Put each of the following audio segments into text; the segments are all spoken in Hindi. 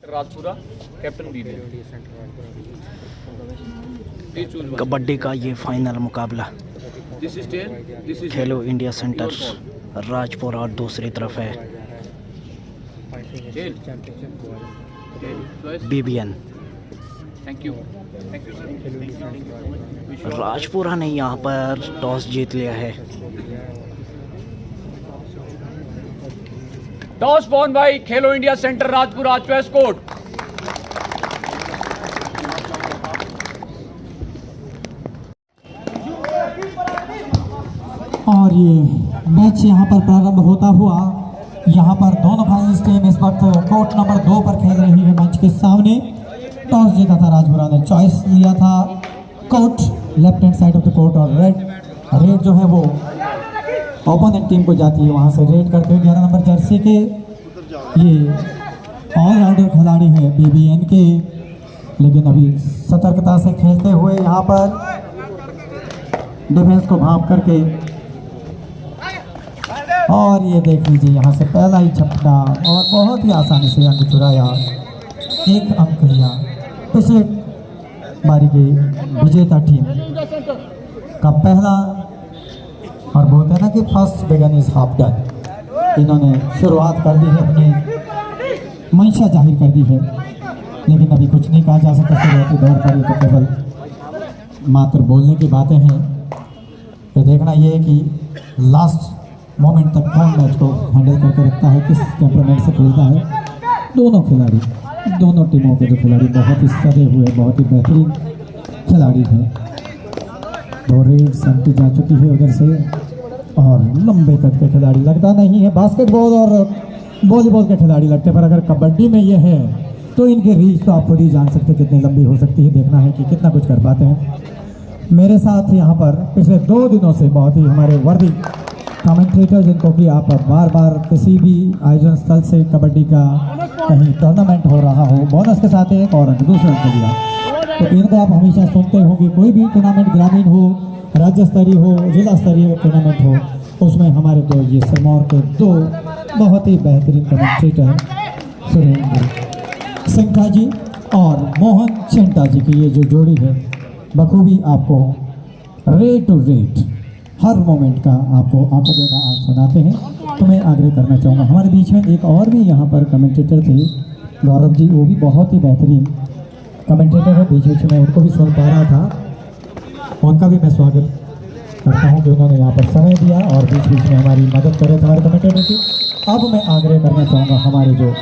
राजपुरा कैप्टन बी में। कबड्डी का ये फाइनल मुकाबला खेलो इंडिया सेंटर राजपुरा और दूसरी तरफ है BBN। राजपुरा ने यहाँ पर टॉस जीत लिया है। Toss won by Khelo India centre Rajpura choice code. और ये मैच यहाँ पर प्रारंभ होता हुआ, यहाँ पर दोनों भाई टीम इस वक्त कोर्ट नंबर 2 पर खेल रही है। मंच के सामने टॉस जीता था राजपुरा ने, चॉइस लिया था court left hand side of the court, और रेड जो है वो ओपोनेंट टीम को जाती है। वहाँ से रेड करते हुए 11 नंबर जर्सी के ये ऑलराउंडर खिलाड़ी है BBN के, लेकिन अभी सतर्कता से खेलते हुए यहाँ पर डिफेंस को भाप करके, और ये देख लीजिए यहाँ से पहला ही झपटा और बहुत ही आसानी से अंक चुराया, 1 अंक लिया। पिछले बारी की विजेता टीम का पहला, और बोलते हैं ना कि first begun is half done. इन्होंने शुरुआत कर दी है, अपनी मंशा जाहिर कर दी है, लेकिन अभी कुछ नहीं कहा जा सकता। शुरुआती दौर पर ये तो केवल मात्र बोलने की बातें हैं। ये देखना ये है कि लास्ट मोमेंट तक कौन मैच को हैंडल करके रखता है, किस टेम्परामेंट से खेलता है। दोनों खिलाड़ी, दोनों टीमों के जो खिलाड़ी बहुत ही सदे हुए, बहुत ही बेहतरीन खिलाड़ी हैं। 2 रेड सेंटी जा चुकी है उधर से, और लंबे कद के खिलाड़ी लगता नहीं है। बास्केटबॉल और वॉलीबॉल के खिलाड़ी लगते, पर अगर कबड्डी में ये है तो इनकी रीच तो आप खुद ही जान सकते कितनी लंबी हो सकती है। देखना है कि कितना कुछ कर पाते हैं। मेरे साथ यहाँ पर पिछले 2 दिनों से बहुत ही हमारे वर्दी कमेंटेटर, जिनको कि आप बार बार किसी भी आयोजन स्थल से कबड्डी का कहीं टूर्नामेंट हो रहा हो, बोनस के साथ एक और दूसरा अंक दिया, तो इनको आप हमेशा सुनते होंगे। कोई भी टूर्नामेंट ग्रामीण हो, राज्य स्तरीय हो, जिला स्तरीय टूर्नामेंट हो, उसमें हमारे तो ये सिरमौर के 2 बहुत ही बेहतरीन कमेंटेटर सुरेंद्र सिंघा जी और मोहन चिंटा जी की ये जो जोड़ी है, बखूबी आपको रेट टू रेट हर मोमेंट का आपको आंखों देखा आप सुनाते हैं। तो मैं आग्रह करना चाहूँगा, हमारे बीच में एक और भी यहाँ पर कमेंटेटर थे, गौरव जी, वो भी बहुत ही बेहतरीन कमेंटेटर है। बीच बीच में उनको भी सुन पा रहा था, उनका भी मैं स्वागत करता हूँ कि उन्होंने यहाँ पर समय दिया और बीच बीच में हमारी मदद करे हमारे कमेंटेटर की। अब मैं आग्रह करना चाहूँगा, हमारे जो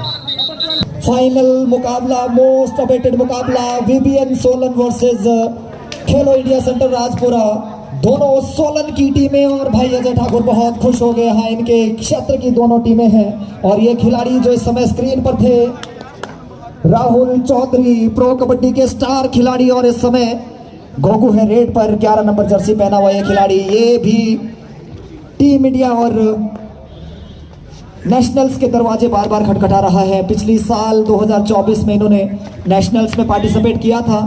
फाइनल मुकाबला, मोस्ट अवेटेड मुकाबला, BBN सोलन वर्सेज खेलो इंडिया सेंटर राजपुरा, दोनों सोलन की टीमें, और भाई अजय ठाकुर बहुत खुश हो गए हैं। इनके क्षेत्र की दोनों टीमें हैं, और ये खिलाड़ी जो इस समय स्क्रीन पर थे, राहुल चौधरी, प्रो कबड्डी के स्टार खिलाड़ी, और इस समय गोगू है रेड पर 11 नंबर जर्सी पहना हुआ ये खिलाड़ी। ये भी टीम इंडिया और नेशनल्स के दरवाजे बार बार खटखटा रहा है। पिछली साल 2024 में इन्होंने नेशनल्स में पार्टिसिपेट किया था,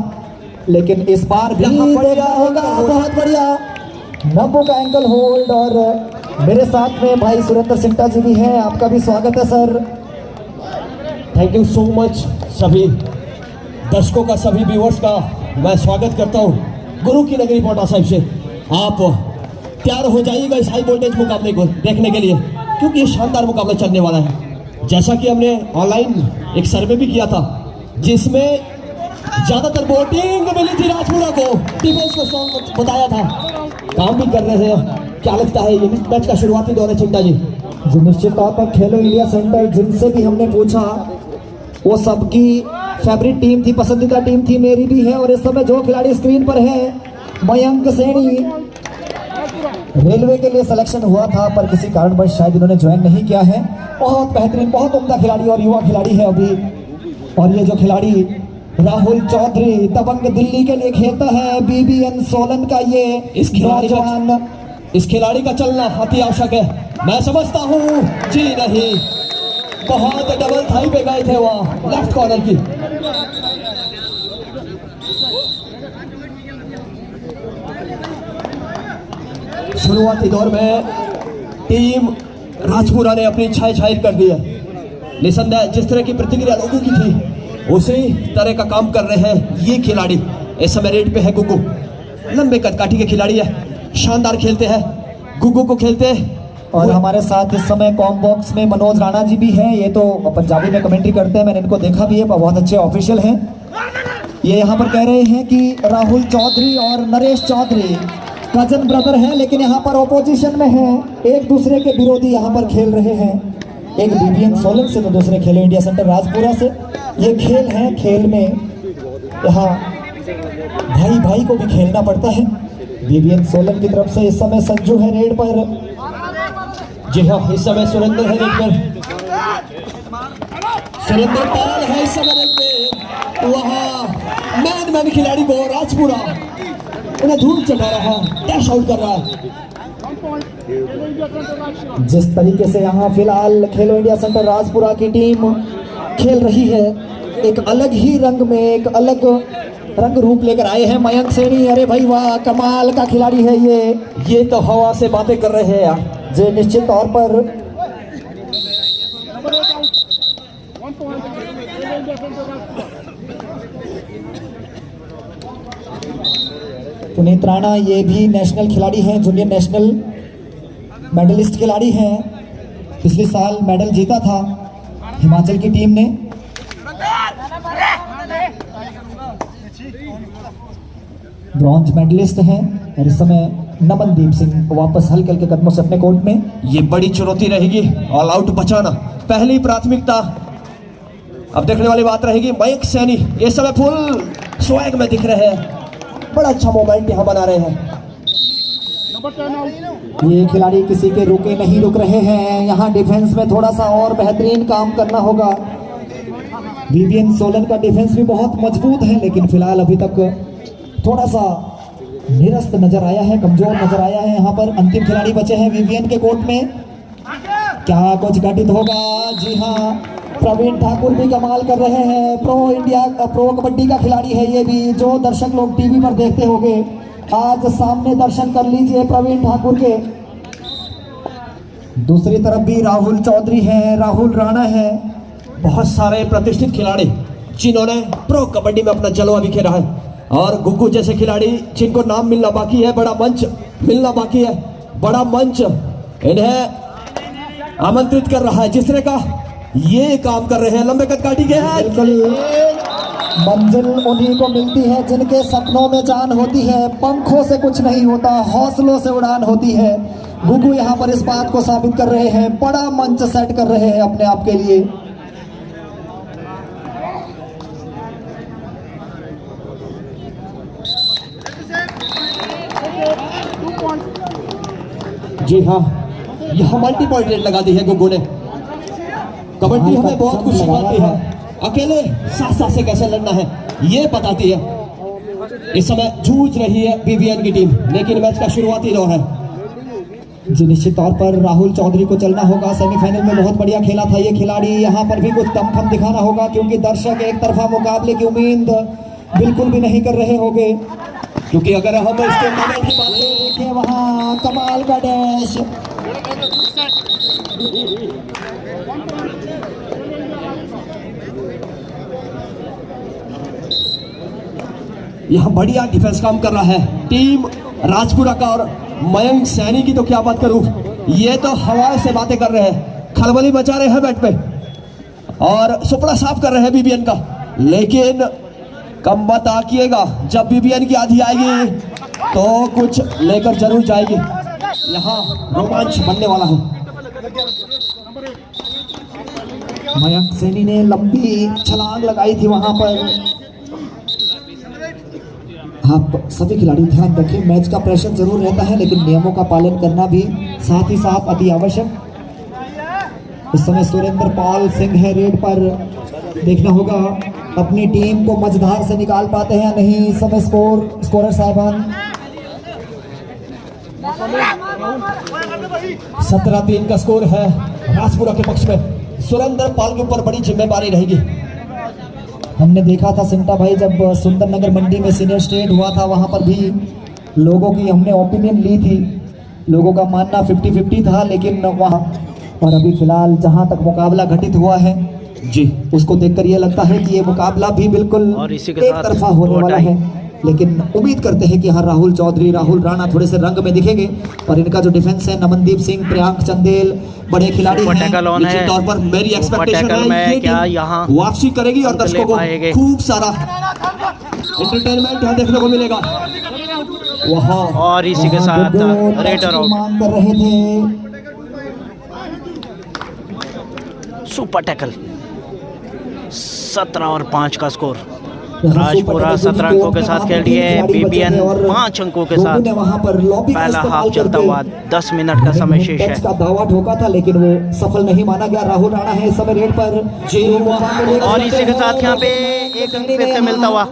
लेकिन इस बार भी देखा होगा। बहुत बढ़िया नब्बू का एंकल होल्ड, और मेरे साथ में भाई सुरेंद्र सिंघा जी भी हैं, आपका भी स्वागत है sir. Thank you so much. सभी दर्शकों का, सभी व्यूअर्स का मैं स्वागत करता हूं गुरु की नगरी पौटा साहिब से। आप तैयार हो जाइएगा इस हाई वोल्टेज मुकाबले को देखने के लिए, क्योंकि ये शानदार मुकाबला चलने वाला है। जैसा कि हमने ऑनलाइन एक सर्वे भी किया था, जिसमें ज्यादातर वोटिंग मिली थी राजपुरा को, डिफेंस को स्ट्रॉन्ग बताया था, काम भी कर रहे हैं। क्या लगता है ये मैच का शुरुआती दौर है चिंटा जी? जो निश्चित तौर पर खेलो इंडिया सेंटर, जिनसे भी हमने पूछा, वो सबकी फेवरेट टीम थी, पसंदीदा टीम थी, मेरी भी है। और इस समय जो खिलाड़ी स्क्रीन पर है, मयंक सैनी, रेलवे के लिए सिलेक्शन हुआ था, पर किसी कारणवश शायद इन्होंने ज्वाइन नहीं किया है। बहुत बेहतरीन, बहुत उम्दा खिलाड़ी और युवा खिलाड़ी है अभी। और ये जो खिलाड़ी राहुल चौधरी, दबंग दिल्ली के लिए खेलता है, BBN सोलन का ये इस खिलाड़ी का चलना अति आवश्यक है, मैं समझता हूँ। जी नहीं, बहुत डबल थाई पे गए थे वहाँ लेफ्ट कॉर्नर की। शुरुआती दौर में टीम राजपुरा ने अपनी इच्छाएं जाहिर कर दी है। निसंदेह जिस तरह की प्रतिक्रिया लोगों की थी, उसी तरह का काम कर रहे हैं ये खिलाड़ी। इस समय रेड पे है गुग्गू, लंबे कदकाठी के खिलाड़ी है, शानदार खेलते हैं, गुग्गू को खेलते हैं। और हमारे साथ इस समय कॉम बॉक्स में मनोज राणा जी भी हैं। ये तो पंजाबी में कमेंट्री करते हैं, मैंने इनको देखा भी है, बहुत अच्छे ऑफिशियल हैं। ये यहाँ पर कह रहे हैं कि राहुल चौधरी और नरेश चौधरी कजन ब्रदर हैं, लेकिन यहाँ पर ऑपोजिशन में हैं, एक दूसरे के विरोधी यहाँ पर खेल रहे हैं। एक बीबीएन सोलन से तो दूसरे खेलो इंडिया सेंटर राजपुरा से। ये खेल है, खेल में यहाँ भाई भाई को भी खेलना पड़ता है। बीबीएन सोलन की तरफ से इस समय संजू है रेड पर। जी हाँ, इस समय सुरेंद्र है रेड पर, सुरेंद्र पाल है इस समय रेड पे। वहाँ मैन खिलाड़ी को राजपुरा उन्हें धूल चढ़ा रहा है, डैश आउट कर रहा है। जिस तरीके से यहाँ फिलहाल खेलो इंडिया सेंटर राजपुरा की टीम खेल रही है, एक अलग ही रंग में, एक अलग रंग रूप लेकर आए हैं मयंक सैनी। अरे भाई वाह, कमाल का खिलाड़ी है ये तो हवा से बातें कर रहे हैं यार। जो निश्चित तौर पर पुनीत राणा, ये भी नेशनल खिलाड़ी हैं, जूनियर नेशनल मेडलिस्ट खिलाड़ी हैं। पिछले साल मेडल जीता था हिमाचल की टीम ने। ब्रॉन्ज मेडलिस्ट हैं और इस समय नमनदीप सिंह वापस हल्के हल्के कदमों से अपने कोर्ट में। ये बड़ी चुनौती रहेगी, ऑल आउट बचाना पहली प्राथमिकता। अब देखने वाली बात रहेगी मयंक सैनी इस समय फुल स्वैग में दिख रहे हैं, बड़ा अच्छा मोमेंट यहाँ बना रहे हैं। ये खिलाड़ी किसी के रुके नहीं रुक रहे हैं, यहाँ डिफेंस में थोड़ा सा और बेहतरीन काम करना होगा। बीबीएन सोलन का डिफेंस भी बहुत मजबूत है, लेकिन फिलहाल अभी तक थोड़ा सा निरस्त नजर आया है, कमजोर नजर आया है। यहाँ पर अंतिम खिलाड़ी बचे हैं बीबीएन के कोर्ट में, क्या कुछ घटित होगा? जी हाँ, प्रवीण ठाकुर भी कमाल कर रहे हैं, प्रो कबड्डी का खिलाड़ी है ये भी, जो दर्शक लोग टीवी पर देखते होंगे, आज सामने दर्शन कर लीजिए प्रवीण ठाकुर के। दूसरी तरफ भी राहुल चौधरी है, राहुल राणा है, बहुत सारे प्रतिष्ठित खिलाड़ी जिन्होंने प्रो कबड्डी में अपना जलवा बिखेरा है, और गुग्गू जैसे खिलाड़ी जिनको नाम मिलना बाकी है, बड़ा मंच मिलना बाकी है, बड़ा मंच इन्हें आमंत्रित कर रहा है। जिस तरह का ये काम कर रहे हैं, लंबे कदकाठी के हैं। बिल्कुल, मंजिल उन्हीं को मिलती है जिनके सपनों में जान होती है, पंखों से कुछ नहीं होता, हौसलों से उड़ान होती है। गुग्गू यहाँ पर इस बात को साबित कर रहे हैं, बड़ा मंच सेट कर रहे हैं अपने आप के लिए। जी हाँ, यहाँ मल्टी पॉइंट रेट लगा दी है गुग्गू ने। कबड्डी हमें बहुत कुछ सिखाती है, अकेले साथ से कैसे लड़ना है ये बताती है। इस समय जूझ रही है बीबीएन की टीम, लेकिन मैच का शुरुआती दौर है। जी निश्चित तौर पर राहुल चौधरी को चलना होगा, सेमीफाइनल में बहुत बढ़िया खेला था ये खिलाड़ी, यहाँ पर भी कुछ दमखम दिखाना होगा, क्योंकि दर्शक एक तरफा मुकाबले की उम्मीद बिल्कुल भी नहीं कर रहे होंगे। क्योंकि अगर हम इसके मोमेंट की बात करें, देखिए वहाँ कमाल का डैश, यहाँ बढ़िया डिफेंस काम कर रहा है टीम राजपुरा का। और मयंक सैनी की तो क्या बात करूं, ये तो हवा से बातें कर रहे हैं, खलबली मचा रहे हैं बैट पे और सुपड़ा साफ कर रहे हैं बीबीएन का। लेकिन कम मत आकिएगा, जब बीबीएन की आधी आएगी तो कुछ लेकर जरूर जाएगी, यहाँ रोमांच बनने वाला है। मयंक सैनी ने लंबी छलांग लगाई थी वहां पर। आप सभी खिलाड़ी ध्यान रखें, मैच का प्रेशर जरूर रहता है, लेकिन नियमों का पालन करना भी साथ ही साथ अति आवश्यक। इस समय सुरेंद्र पाल सिंह है रेड पर, देखना होगा अपनी टीम को मझधार से निकाल पाते हैं या नहीं। इस समय स्कोरर साहबान 17-3 का स्कोर है राजपुरा के पक्ष में। सुरेंद्र पाल के ऊपर बड़ी जिम्मेदारी रहेगी। हमने देखा था सिमटा भाई, जब सुंदरनगर मंडी में सीनियर स्टेट हुआ था, वहां पर भी लोगों की हमने ओपिनियन ली थी, लोगों का मानना 50-50 था, लेकिन वहाँ और अभी फिलहाल जहां तक मुकाबला घटित हुआ है जी उसको देखकर ये लगता है कि ये मुकाबला भी बिल्कुल और इसी के एक साथ तरफा होने दो वाला टाई। है, लेकिन उम्मीद करते हैं कि हाँ राहुल चौधरी, राहुल राणा थोड़े से रंग में दिखेंगे। और इनका जो डिफेंस है, नमनदीप सिंह, प्रियांक चंदेल, बड़े खिलाड़ी सुपर हैं। टैकल ऑन है। निश्चित तौर पर मेरी सुपर एक्सपेक्टेशन टैकल है में ये क्या टीम यहाँ वापसी करेगी और अंक ले दर्शकों को पाएंगे? खूब सारा एंटरटेनमेंट यहाँ देखने को मिलेगा। वहाँ और इसी के साथ रेडर आउट। मांग कर रहे थे। सुपर टैकल 17 और 5 का स्कोर। यहाँ राजपुरा सुपर 17 टैकल अंकों के साथ खेल रही है, खिलाड़ी बचे बीबीएन हैं और 5 अंकों के लोगों साथ। ने वहाँ पर लॉबी का पहला इस्तेमाल हाफ चलता करके हुआ 10 मिनट का समय शेष टच है। का दावा ठोका था, लेकिन वो सफल नहीं माना गया। राहुल राणा है इस समय रेड पर जी, और इसी के साथ यहाँ पे एक अंक फिर से मिलता हुआ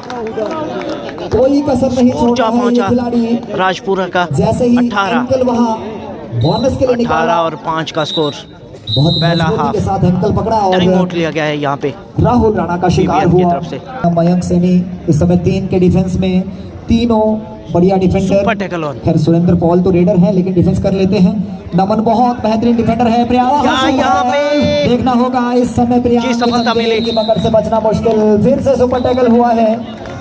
कोई कसर नहीं छोड़ ऊंचा रहा है ये पहुंचा खिलाड़ी। राजपुरा का। जैसे ही 18 एंकल वहाँ बोनस के लिए 18 निकाला, और 5 का स्कोर। बहुत पहला मजबूती हाफ के साथ एंकल पकड़ा टाइम और आउट लिया गया है यहाँ पे राहुल राणा का शिकार BBM की हुआ। तरफ से। मयंक सैनी इस समय 3 के डिफेंस में, तीनों बढ़िया डिफेंडर। Super tackle on. खैर सुरेंद्र पॉल तो रेडर हैं, लेकिन डिफेंस कर लेते हैं। नमन बहुत बेहतरीन डिफेंडर है। प्रियांक क्या यहाँ पे देखना होगा इस समय प्रियांक जी, सफलता मिली। की मगर से बचना मुश्किल। फिर से सुपर टैकल हुआ है।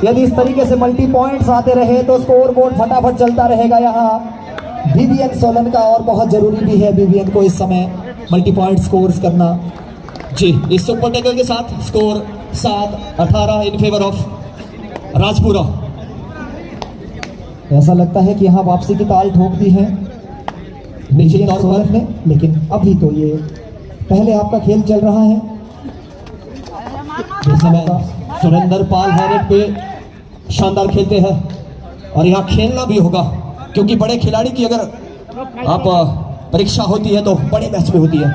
यदि इस तरीके से मल्टी पॉइंट्स आते रहे तो स्कोर बोर्ड फटाफट चलता रहेगा यहाँ बीबीएन सोलन का, और बहुत जरूरी भी है बीबीएन को इस समय मल्टी पॉइंट स्कोर्स करना। जी, इस सुपर टैकल के साथ score 7-18 in favour of Rajpura. ऐसा लगता है कि यहाँ वापसी की ताल ठोक दी है निश्चित तौर सोलन पर ने, लेकिन अभी तो ये पहले आपका खेल चल रहा है। इस समय सुरेंद्र पाल हैरेट पे शानदार खेलते हैं और यहाँ खेलना भी होगा, क्योंकि बड़े खिलाड़ी की अगर आप परीक्षा होती है तो बड़े मैच में होती है।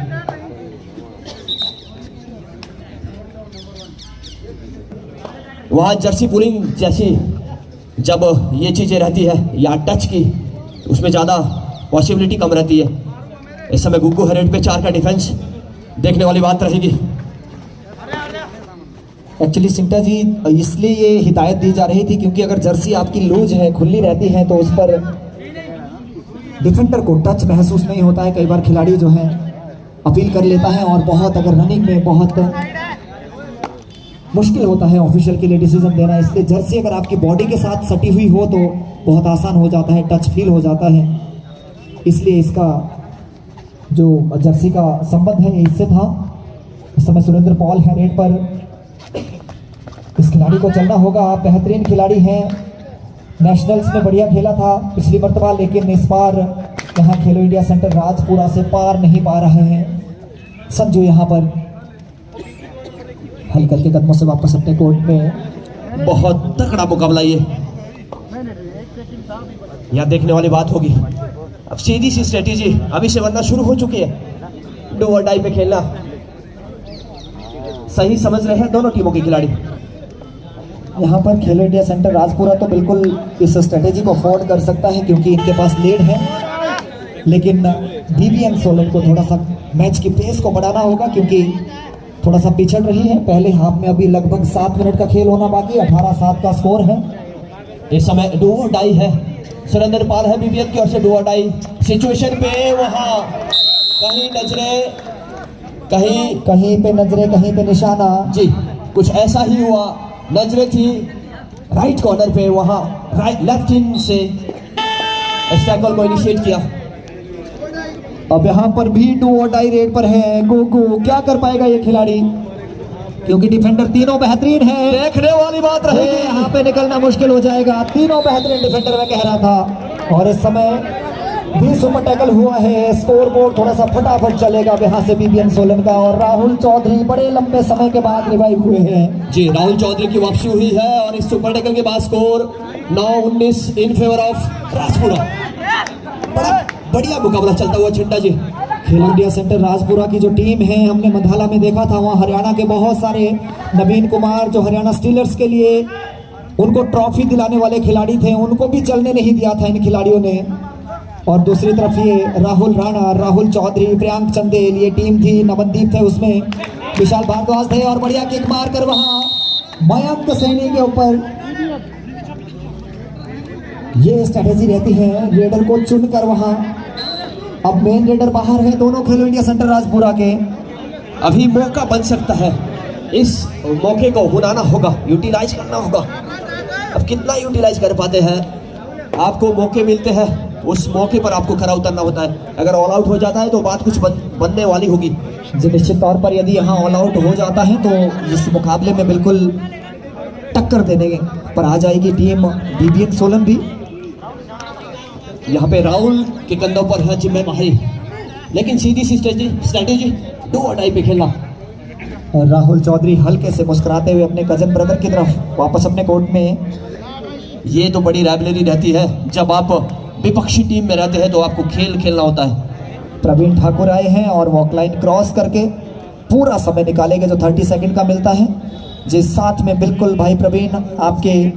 वहाँ जर्सी पुलिंग जैसी जब ये चीज़ें रहती है या टच की, उसमें ज़्यादा पॉसिबिलिटी कम रहती है। इस समय गुग्गू हैरेट पे 4 का डिफेंस देखने वाली बात रहेगी। एक्चुअली सिंटा जी इसलिए ये हिदायत दी जा रही थी क्योंकि अगर जर्सी आपकी लूज है, खुली रहती है, तो उस पर डिफेंडर को टच महसूस नहीं होता है। कई बार खिलाड़ी जो है अपील कर लेता है और बहुत अगर रनिंग में बहुत मुश्किल होता है ऑफिशियल के लिए डिसीजन देना। इसलिए जर्सी अगर आपकी बॉडी के साथ सटी हुई हो तो बहुत आसान हो जाता है, टच फील हो जाता है। इसलिए इसका जो जर्सी का संबंध है इससे था। इस समय सुरेंद्र पॉल है रेड पर। इस खिलाड़ी को चलना होगा। आप बेहतरीन खिलाड़ी हैं, नेशनल्स में बढ़िया खेला था पिछली मर्तबा, लेकिन इस बार यहाँ खेलो इंडिया सेंटर राजपुरा से पार नहीं पा रहे हैं। संजू यहाँ पर हल करके कदमों से वापस अपने कोर्ट में। बहुत तगड़ा मुकाबला ये, यहाँ देखने वाली बात होगी। अब सीधी सी स्ट्रेटेजी अभी से बनना शुरू हो चुकी है। डू और डाई पे खेलना सही समझ रहे हैं दोनों टीमों के खिलाड़ी। यहाँ पर खेलो इंडिया सेंटर राजपुरा तो बिल्कुल इस स्ट्रेटेजी को अफोर्ड कर सकता है क्योंकि इनके पास लीड है, लेकिन बीबीएन सोलन को थोड़ा सा मैच की पेस को बढ़ाना होगा क्योंकि थोड़ा सा पिछड़ रही है। पहले हाफ में अभी लगभग 7 मिनट का खेल होना बाकी, 18-7 का स्कोर है। इस समय डू और डाई है। सुरेंद्र पाल है बीबीएन की ओर से। डू और डाई सिचुएशन पे वहाँ कहीं नजरें, कहीं पे नजरें, कहीं पे निशाना। जी कुछ ऐसा ही हुआ। नजरें थी राइट कॉर्नर पे, वहाँ राइट लेफ्ट इन से इस टैकल को इनिशिएट किया। अब यहाँ पर भी डू और डाई रेड पर है। गोगो क्या कर पाएगा ये खिलाड़ी, क्योंकि डिफेंडर तीनों बेहतरीन है। देखने वाली बात रही। यहाँ पे निकलना मुश्किल हो जाएगा। तीनों बेहतरीन डिफेंडर में कह रहा था। और इस समय भी सुपर टैकल हुआ है। स्कोर बोर्ड थोड़ा सा फटाफट चलेगा यहाँ से बीबीएन सोलन का। और राहुल चौधरी बड़े लंबे समय के बाद रिवाइव हुए हैं। जी, राहुल चौधरी की वापसी हुई है और इस सुपर टैकल के बाद score 9-19 in favour of Rajpura. बड़ा बढ़िया मुकाबला चलता हुआ छिंटा जी। खेलो इंडिया सेंटर राजपुरा की जो टीम है, हमने मंधाला में देखा था, वहाँ हरियाणा के बहुत सारे, नवीन कुमार जो हरियाणा स्टीलर्स के लिए उनको ट्रॉफी दिलाने वाले खिलाड़ी थे, उनको भी चलने नहीं दिया था इन खिलाड़ियों ने। और दूसरी तरफ ये राहुल राणा, राहुल चौधरी, प्रियांक चंदेल, ये टीम थी। नवनदीप थे उसमें, विशाल भारद्वाज थे और बढ़िया किक मार कर वहाँ मयंक सैनी के ऊपर। ये स्ट्रेटेजी रहती है रेडर को चुनकर वहाँ। अब मेन रेडर बाहर है दोनों खेलो इंडिया सेंटर राजपुरा के। अभी मौका बन सकता है इस मौके को बुलाना होगा, यूटिलाइज करना होगा। अब कितना यूटिलाइज कर पाते हैं, आपको मौके मिलते हैं, उस मौके पर आपको खरा उतरना होता है। अगर ऑल आउट हो जाता है तो बात कुछ बनने वाली होगी। जी निश्चित तौर पर यदि यहाँ ऑल आउट हो जाता है तो इस मुकाबले में बिल्कुल टक्कर देने पर आ जाएगी टीम BBN सोलन भी। यहाँ पे राहुल के कंधों पर है जिम्मेदारी, लेकिन सीधी सी स्ट्रेटेजी डू और डाई पे खेलना। और राहुल चौधरी हल्के से मुस्कुराते हुए अपने कजन ब्रदर की तरफ वापस अपने कोर्ट में। ये तो बड़ी राइवलरी रहती है, जब आप विपक्षी टीम में रहते हैं तो आपको खेल खेलना होता है। प्रवीण ठाकुर आए हैं और वॉक लाइन क्रॉस करके पूरा समय निकालेंगे जो 30 सेकंड का मिलता है। जिस साथ में बिल्कुल भाई प्रवीण आपके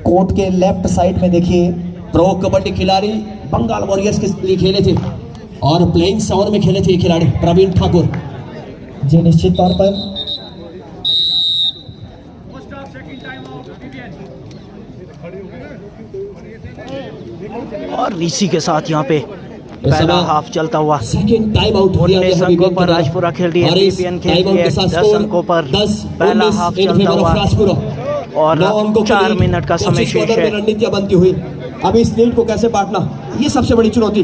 कोर्ट के लेफ्ट साइड में देखिए प्रो कबड्डी खिलाड़ी बंगाल वॉरियर्स के लिए खेले थे और प्लेइंग 7 में खेले थे ये खिलाड़ी प्रवीण ठाकुर। जी निश्चित तौर पर और इसी के साथ यहाँ पे पहला हाफ चलता हुआ। सेकंड टाइम आउट हो गया 19 अंकों पर राजपुरा खेल रही है, BBN खेल रही है 10 अंकों पर। पहला हाफ चलता हुआ और 4 मिनट का समय शेष है। रणनीतियां बनती हुई अब इस लीड को कैसे बांटना, ये सबसे बड़ी चुनौती।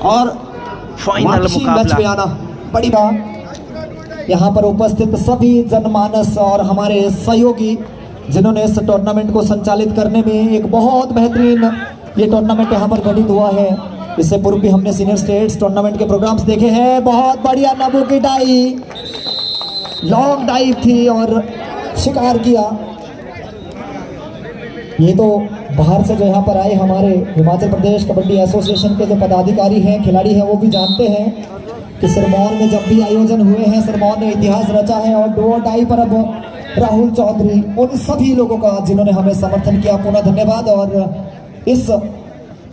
और फाइनल मैच में आना बड़ी बात। यहाँ पर उपस्थित सभी जनमानस और हमारे सहयोगी जिन्होंने इस टूर्नामेंट को संचालित करने में एक बहुत बेहतरीन ये टूर्नामेंट यहाँ पर घटित हुआ है। इससे पूर्व भी हमने सीनियर स्टेट्स टूर्नामेंट के प्रोग्राम्स देखे हैं। बहुत बढ़िया नबू की डाई, लॉन्ग डाइव थी और शिकार किया। ये तो बाहर से जो यहाँ पर आए हमारे हिमाचल प्रदेश कबड्डी एसोसिएशन के जो पदाधिकारी हैं, खिलाड़ी हैं, वो भी जानते हैं कि सिरमौर में जब भी आयोजन हुए हैं सिरमौर ने इतिहास रचा है। और डू और डाई पर अब राहुल चौधरी, उन सभी लोगों का जिन्होंने हमें समर्थन किया, पुनः धन्यवाद। और इस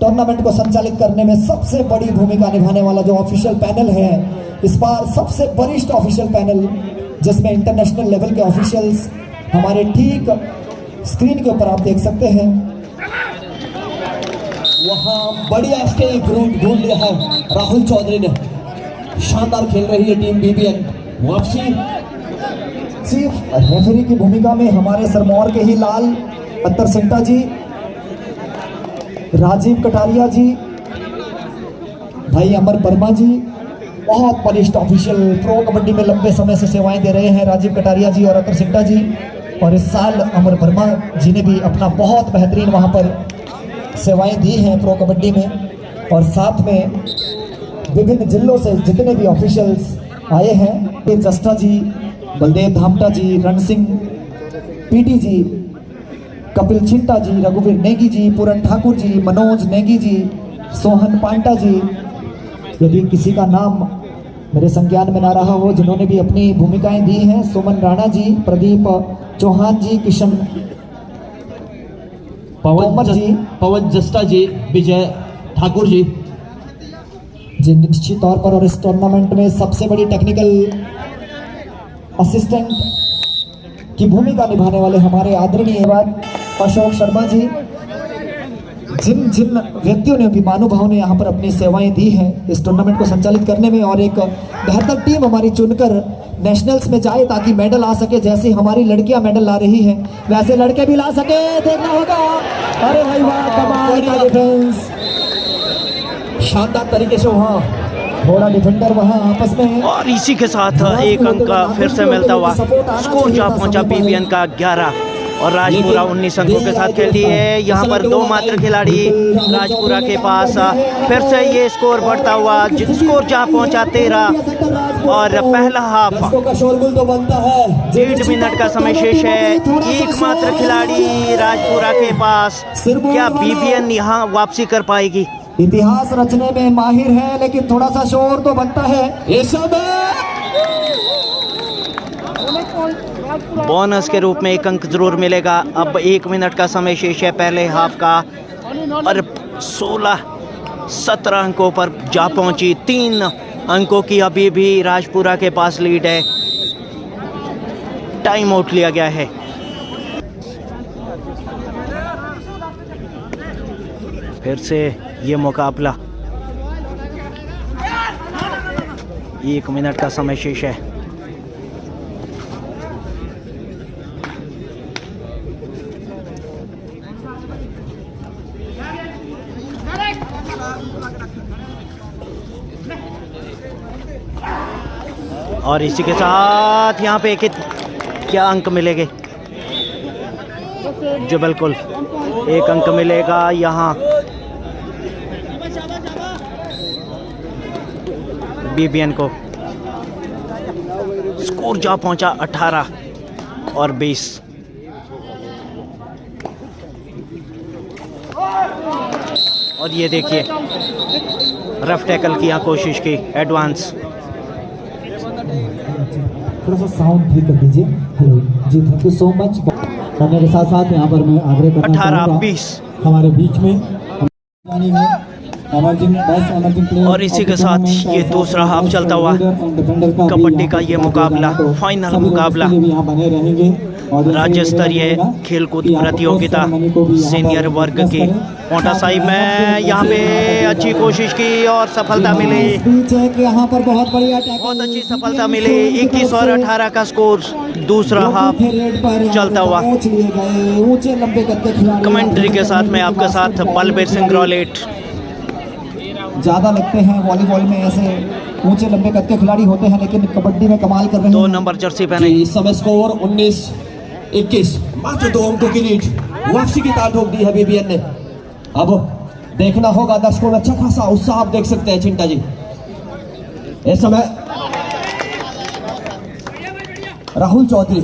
टूर्नामेंट को संचालित करने में सबसे बड़ी भूमिका निभाने वाला जो ऑफिशियल पैनल है, इस बार सबसे वरिष्ठ ऑफिशियल पैनल जिसमें इंटरनेशनल लेवल के ऑफिशियल्स हमारे ठीक स्क्रीन के ऊपर आप देख सकते हैं। वहां बढ़िया स्टेप रूट ढूंढ लिया है राहुल चौधरी ने। शानदार खेल रही है टीम BBN। वापसी चीफ रेफरी की भूमिका में हमारे सिरमौर के ही लाल अत्तर सिंटा जी, राजीव कटारिया जी, भाई अमर वर्मा जी, बहुत वरिष्ठ ऑफिशियल प्रो कबड्डी में लंबे समय से सेवाएं दे रहे हैं राजीव कटारिया जी और अत्तर सिंटा जी। और इस साल अमर वर्मा जी ने भी अपना बहुत बेहतरीन वहां पर सेवाएं दी हैं प्रो कबड्डी में। और साथ में विभिन्न जिलों से जितने भी ऑफिशियल्स आए हैं, जस्टा जी, बलदेव धामटा जी, रण सिंह PT जी, कपिल चिंटा जी, रघुवीर नेगी जी, पूरन ठाकुर जी, मनोज नेगी जी, सोहन पांटा जी, यदि किसी का नाम मेरे संज्ञान में ना रहा हो, जिन्होंने भी अपनी भूमिकाएं दी हैं, सुमन राणा जी, प्रदीप चौहान जी, किशन तोमर जी, पवन जस्टा जी, विजय ठाकुर जी। जी निश्चित तौर पर। और इस टूर्नामेंट में सबसे बड़ी टेक्निकल असिस्टेंट की भूमिका निभाने वाले हमारे आदरणीय अशोक शर्मा जी। जिन जिन व्यक्तियों ने भी महानुभावों ने यहाँ पर अपनी सेवाएं दी हैं इस टूर्नामेंट को संचालित करने में, और एक बेहतर टीम हमारी चुनकर नेशनल्स में जाए ताकि मेडल आ सके। जैसे हमारी लड़कियां मेडल ला रही हैं वैसे लड़के भी ला सके, देखना होगा। अरे भाई वाह, कमाल का डिफेंस, शानदार तरीके से वहाँ थोड़ा डिफेंडर वहाँ आपस में। और इसी के साथ एक अंक फिर से मिलता हुआ। स्कोर जा पहुंचा BBN का 11 और राजपुरा 19 अंकों के साथ खेलती है। यहाँ पर 2 मात्र खिलाड़ी राजपुरा के पास। फिर से ये स्कोर बढ़ता हुआ, स्कोर जहाँ पहुंचा 13 और पहला हाफ 1.5 मिनट का समय शेष है। एक मात्र खिलाड़ी राजपुरा के पास। क्या BBN यहाँ वापसी कर पाएगी? इतिहास रचने में माहिर है, लेकिन थोड़ा सा शोर तो बनता है। ये सब बोनस के रूप में 1 अंक जरूर मिलेगा। अब 1 मिनट का समय शेष है पहले हाफ का और 16-17 अंकों पर जा पहुंची। 3 अंकों की अभी भी राजपुरा के पास लीड है। टाइम आउट लिया गया है। फिर से ये मुकाबला 1 मिनट का समय शेष है। और इसी के साथ यहाँ पे क्या अंक मिलेंगे? जी बिल्कुल, एक अंक मिलेगा यहाँ बीबीएन को। स्कोर जा पहुंचा 18 और 20। और ये देखिए रफ टैकल की यहाँ कोशिश की, एडवांस। थोड़ा सा साउंड ठीक कर दीजिए। Hello ji, thank you so much. करने के साथ साथ यहाँ पर मैं आग्रह करना 18-20 हमारे बीच में और इसी के साथ ये दूसरा हाफ चलता हुआ कबड्डी का ये मुकाबला, फाइनल मुकाबला, राज्य स्तरीय खेलकूद प्रतियोगिता सीनियर वर्ग की पोंटा साहिब में यहाँ पे अच्छी कोशिश की और सफलता मिली। यहाँ पर बहुत अच्छी सफलता मिली। 21 और 18 का स्कोर दूसरा हाफ चलता हुआ। कमेंट्री के साथ मैं आपके साथ बलबीर सिंह ग्रोलेट। ज़्यादा लगते हैं वॉलीबॉल में, ऐसे ऊंचे लंबे कद के खिलाड़ी होते हैं, लेकिन कबड्डी में कमाल कर रहे हैं। 2 नंबर जर्सी पहने। इस समय स्कोर 19-21, मात्र 2 अंकों की लीड वापसी की ताल ठोक दी है बीबीएन ने। अब देखना होगा दर्शकों में अच्छा खासा उत्साह आप देख सकते हैं चिंटा जी। इस समय राहुल चौधरी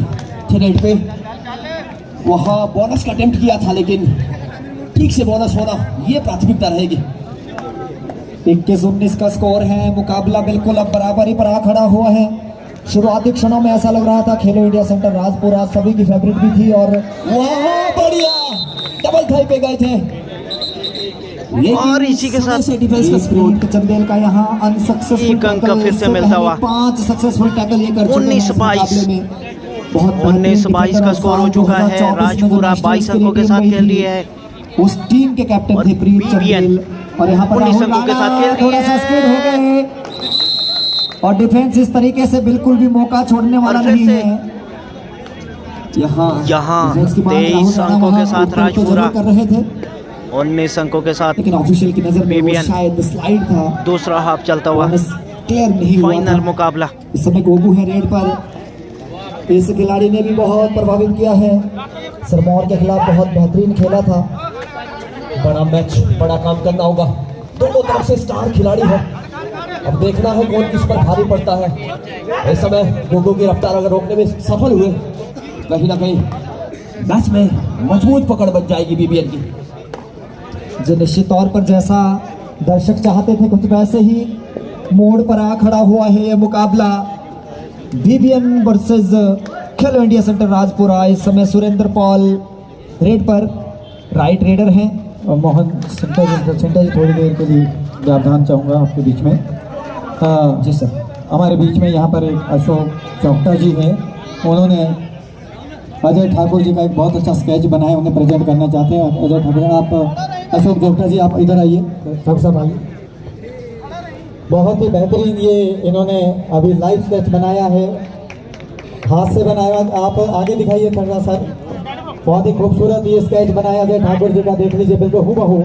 थे रेड पे, वहां बोनस का अटेम्प्ट किया था, लेकिन ठीक से बोनस होना ये प्राथमिकता रहेगी। 21-19 का स्कोर है। मुकाबला बिल्कुल अब बराबरी पर आ खड़ा हुआ है। शुरुआती क्षणों में ऐसा लग रहा था खेलो इंडिया सेंटर राजपुरा सभी की फेवरेट भी थी और वहां बढ़िया डबल थाई पे गए थे। और इसी के साथ चंदेल का यहाँ अनसक्सेसफुल एक अंक फिर से मिलता हुआ। 5 सक्सेसफुल टैकल ये कर 19-22 का स्कोर हो चुका है। राजपुरा 22 अंकों के साथ खेल रही है। उस टीम के कैप्टन थे प्रीत चंदेल और यहाँ पर 19 अंकों के साथ खेल थोड़ा सा स्पीड हो गए और डिफेंस इस तरीके से बिल्कुल भी मौका छोड़ने वाला नहीं है। यहाँ 23 अंकों के साथ राजपुरा कर रहे थे, 19 अंकों के साथ लेकिन ऑफिशियल की नजर में वो शायद स्लाइड था। दूसरा हाफ चलता हुआ क्लियर नहीं हुआ। फाइनल मुकाबला इस समय गोगू है रेड पर। इस खिलाड़ी ने भी बहुत प्रभावित किया है, सिरमौर के खिलाफ बहुत बेहतरीन खेला था। बड़ा मैच, बड़ा काम करना होगा। दोनों तरफ से स्टार खिलाड़ी है, अब देखना है कौन किस पर भारी पड़ता है। इस समय गोगो की रफ्तार अगर रोकने में सफल हुए, कहीं ना कहीं मैच में मजबूत पकड़ बन जाएगी बीबीएन की। जो निश्चित तौर पर जैसा दर्शक चाहते थे कुछ वैसे ही मोड़ पर आ खड़ा हुआ है ये मुकाबला। बीबीएन वर्सेस खेलो इंडिया सेंटर राजपुरा। इस समय सुरेंद्र पॉल रेड पर राइट रेडर हैं और मोहन सिंटा जी थोड़ी देर के लिए व्यावधान चाहूँगा आपके बीच में। जी सर, हमारे बीच में यहाँ पर एक अशोक चौकटा जी हैं, उन्होंने अजय ठाकुर जी का एक बहुत अच्छा स्केच बनाया, उन्हें प्रेजेंट करना चाहते हैं। अजय ठाकुर, आप अशोक चौकटा जी आप इधर आइए, सब सब आइए। बहुत ही बेहतरीन ये इन्होंने अभी लाइव स्केच बनाया है, हाथ से बनाया। आप आगे दिखाइए थोड़ा सर, बहुत ही खूबसूरत ये स्केच बनाया अजय ठाकुर जी का, देख लीजिए बिल्कुल हूबहू।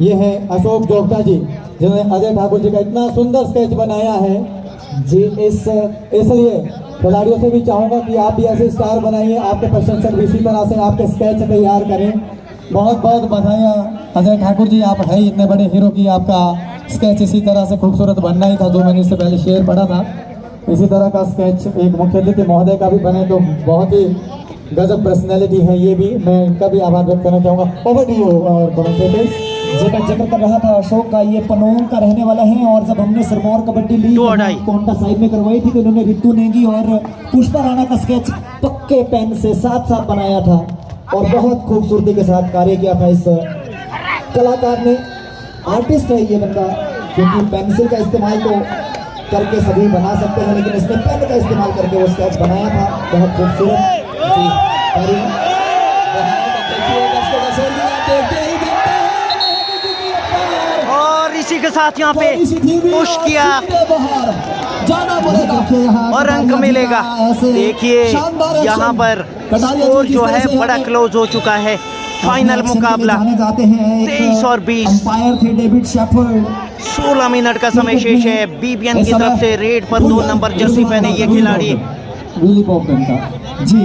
ये है अशोक जोगटा जी जिन्होंने अजय ठाकुर जी का इतना सुंदर स्केच बनाया है जी। इसलिए खिलाड़ियों से भी चाहूँगा कि आप भी ऐसे स्टार बनाइए, आपके प्रशंसक भी इसी तरह से आपके स्केच तैयार करें। बहुत बहुत बधाइयाँ अजय ठाकुर जी, आप है इतने बड़े हीरो की आपका स्केच इसी तरह से खूबसूरत बनना ही था। जो मैंने इससे पहले शेयर पढ़ा था, इसी तरह का स्केच एक मुख्य अतिथि महोदय का भी बने तो बहुत ही गजब पर्सनैलिटी है ये भी। मैं इनका भी आभार व्यक्त करना चाहूँगा। ओवर टू यू और कमेंटेटर्स। मैं जिक्र कर रहा था अशोक का, ये पनोंग का रहने वाला है और जब हमने सिरमौर कबड्डी लीग कोंटा साहिब में करवाई थी तो इन्होंने रितु नेगी और पुष्पा राणा का स्केच पक्के पेन से साथ साथ बनाया था और बहुत खूबसूरती के साथ कार्य किया था इस कलाकार ने। आर्टिस्ट है ये बंदा, क्योंकि पेंसिल का इस्तेमाल तो करके सभी बना सकते हैं, लेकिन इसने पेन का इस्तेमाल करके वो स्केच बनाया था। बहुत खूबसूरत जी। और इसी के साथ यहाँ पे पुश किया और अंक मिलेगा। देखिए यहाँ पर स्कोर जो है बड़ा क्लोज हो चुका है। फाइनल मुकाबला 23 और 20। अंपायर थे डेविड शेफर्ड, 16 मिनट का समय शेष है। बीबीएन की तरफ से रेड पर 2 नंबर जर्सी पहने ये खिलाड़ी। विली पॉपटन का जी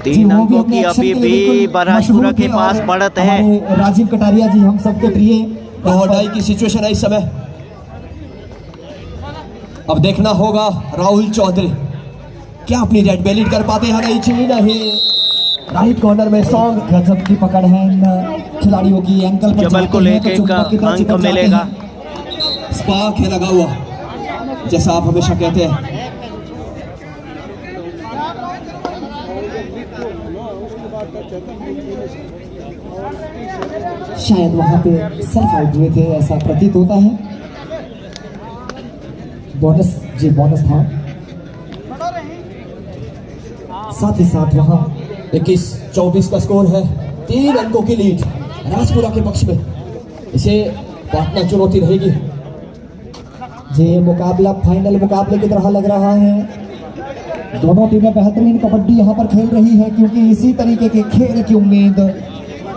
3 अंकों की अभी भी राजपुरा के पास बढ़त है। राजीव कटारिया जी हम सबके प्रिय। दौड़ाई की सिचुएशन है इस समय। अब देखना होगा राहुल चौधरी क्या अपनी रेड बेलिट कर पाते हैं नहीं। राइट कॉर्नर में सॉन्ग गजब की पकड़ है इन खिलाड़ियों की। एंकल पर जबल को लेके का अंक मिलेगा। स्पार्क है लगा हुआ जैसा आप हमेशा कहते हैं। शायद वहां पे सेल्फ आउट हुए थे ऐसा प्रतीत होता है। बोनस जी बोनस था। साथ ही साथ वहां 21-24 का स्कोर है। 3 अंकों की लीड राजपुरा के पक्ष में। इसे पाटना चुनौती रहेगी। ये मुकाबला फाइनल मुकाबले की तरह लग रहा है। दोनों टीमें बेहतरीन कबड्डी यहाँ पर खेल रही है क्योंकि इसी तरीके के खेल की उम्मीद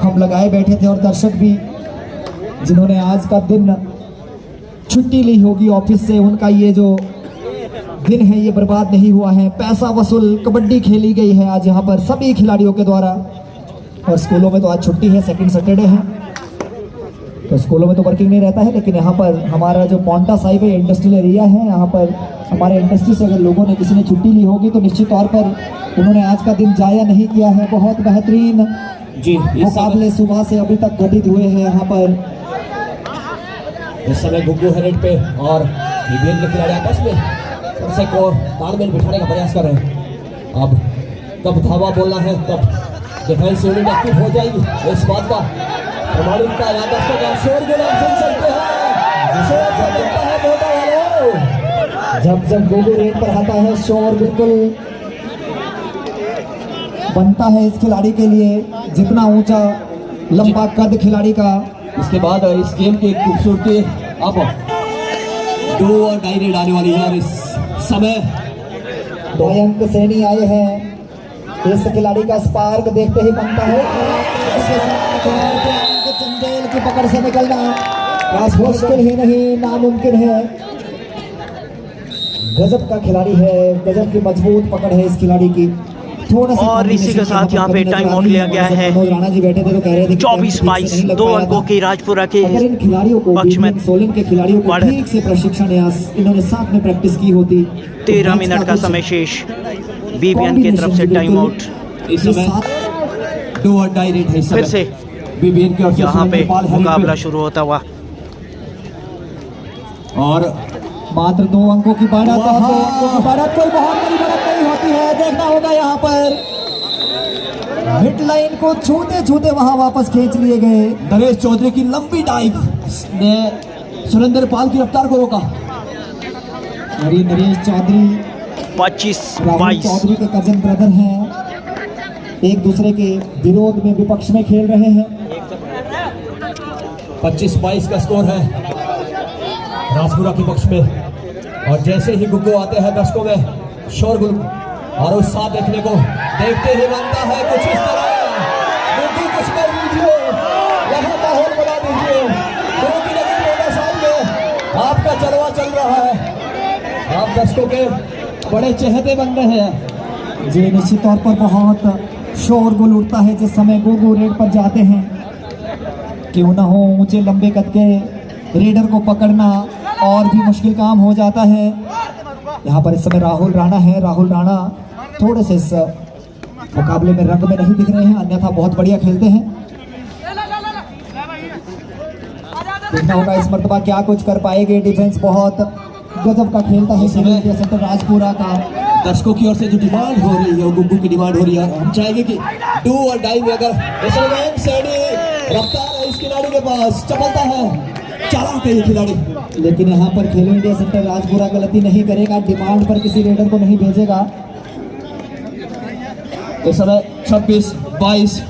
हम लगाए बैठे थे और दर्शक भी जिन्होंने आज का दिन छुट्टी ली होगी ऑफिस से, उनका ये जो दिन है ये बर्बाद नहीं हुआ है। पैसा वसूल कबड्डी खेली गई है आज यहाँ पर सभी खिलाड़ियों के द्वारा। और स्कूलों में तो आज छुट्टी है, सेकंड सैटरडे है तो स्कूलों में तो वर्किंग नहीं रहता है। लेकिन यहाँ पर हमारा जो पॉन्टा साहिब है इंडस्ट्रियल एरिया है, यहाँ पर हमारे इंडस्ट्री से अगर लोगों ने किसी ने छुट्टी ली होगी तो निश्चित तौर पर उन्होंने आज का दिन जाया नहीं किया है। बहुत बेहतरीन जी मुकाबले सुबह से अभी तक घटित हुए हैं यहाँ पर। इस समय गुग्गू हेरेट पे और बीबीएन के खिलाड़ी आपस में उनसे को तालमेल बिठाने का प्रयास कर रहे हैं। अब कब धावा बोलना है, कब डिफेंस यूनिट एक्टिव हो जाएगी, इस बात का प्रमाणित का याद रखते शोर के नाम सुन सकते हैं। जब गुग्गू रेड पर आता है शोर बिल्कुल बनता है इस खिलाड़ी के लिए। जितना ऊंचा लंबा कद खिलाड़ी का। इसके बाद इस गेम की खूबसूरती अब 2 और डाई रेड आने वाली है। और इस समय मयंक सैनी आए हैं। इस खिलाड़ी का स्पार्क देखते ही बनता है। इसके साथ चंदेल की पकड़ से निकलना मुश्किल ही नहीं नामुमकिन है। गजब का खिलाड़ी है, गजब की मजबूत पकड़ है इस खिलाड़ी की। और इसी के साथ यहाँ पे टाइम आउट लिया गया है। 24-22 2 अंकों की राजपुरा के पक्ष में सोलन के खिलाड़ियों को ठीक से प्रशिक्षण इन्होंने साथ में प्रैक्टिस की होती। 13 मिनट का समय शेष। बीबीएन की तरफ से टाइम आउट। इस समय 2 और डाई रेड है फिर से बीबीएन के और यहाँ पे मुकाबला शुरू होता हुआ। और मात्र 2 अंकों की बढ़त। 2 अंकों की बढ़त कोई बहुत बड़ी बढ़त नहीं होती है। देखना होगा यहाँ पर मिड लाइन को छूते छूते वहां वापस खींच लिए गए। नरेश चौधरी की लंबी डाइव ने सुरेंद्र पाल की रफ्तार को रोका। नरेश चौधरी 25-22 चौधरी के कजन ब्रदर हैं, एक दूसरे के विरोध में विपक्ष में खेल रहे हैं। 25-22 का स्कोर है राजपुरा के पक्ष में। और जैसे ही गुग्गू आते हैं दर्शकों में शोरगुल और उत्साह देखने को देखते ही बनता है कुछ इस तरह। गुग्गू कुछ कर लीजिए, यहाँ माहौल बना दीजिए। गुरु की नगरी मोटा साहब में आपका जलवा चल रहा है। आप दर्शकों के बड़े चहेते बन रहे हैं। जी निश्चित तौर पर बहुत शोरगुल उठता है जिस समय गुग्गू रेड पर जाते हैं। क्यों ना हो ऊंचे लंबे कद के रेडर को पकड़ना और भी मुश्किल काम हो जाता है। यहाँ पर इस समय राहुल राणा है। राहुल राणा थोड़े से इस मुकाबले में रंग में नहीं दिख रहे हैं, अन्यथा बहुत बढ़िया खेलते हैं। देखना होगा इस मर्तबा क्या कुछ कर पाएंगे। डिफेंस बहुत गजब का खेलता है सेंटर राजपुरा का। दर्शकों की ओर से जो डिमांड हो रही है वो गुग्गू की डिमांड हो रही है। हम चाहेंगे कि 2 और डाई में अगर रफ्तार है इस खिलाड़ी के पास, चपलता है, चालाक है ये खिलाड़ी। लेकिन यहाँ पर खेलो इंडिया सेंटर राजपुरा गलती नहीं करेगा, डिमांड पर किसी रेडर को नहीं भेजेगा। इस समय 26-22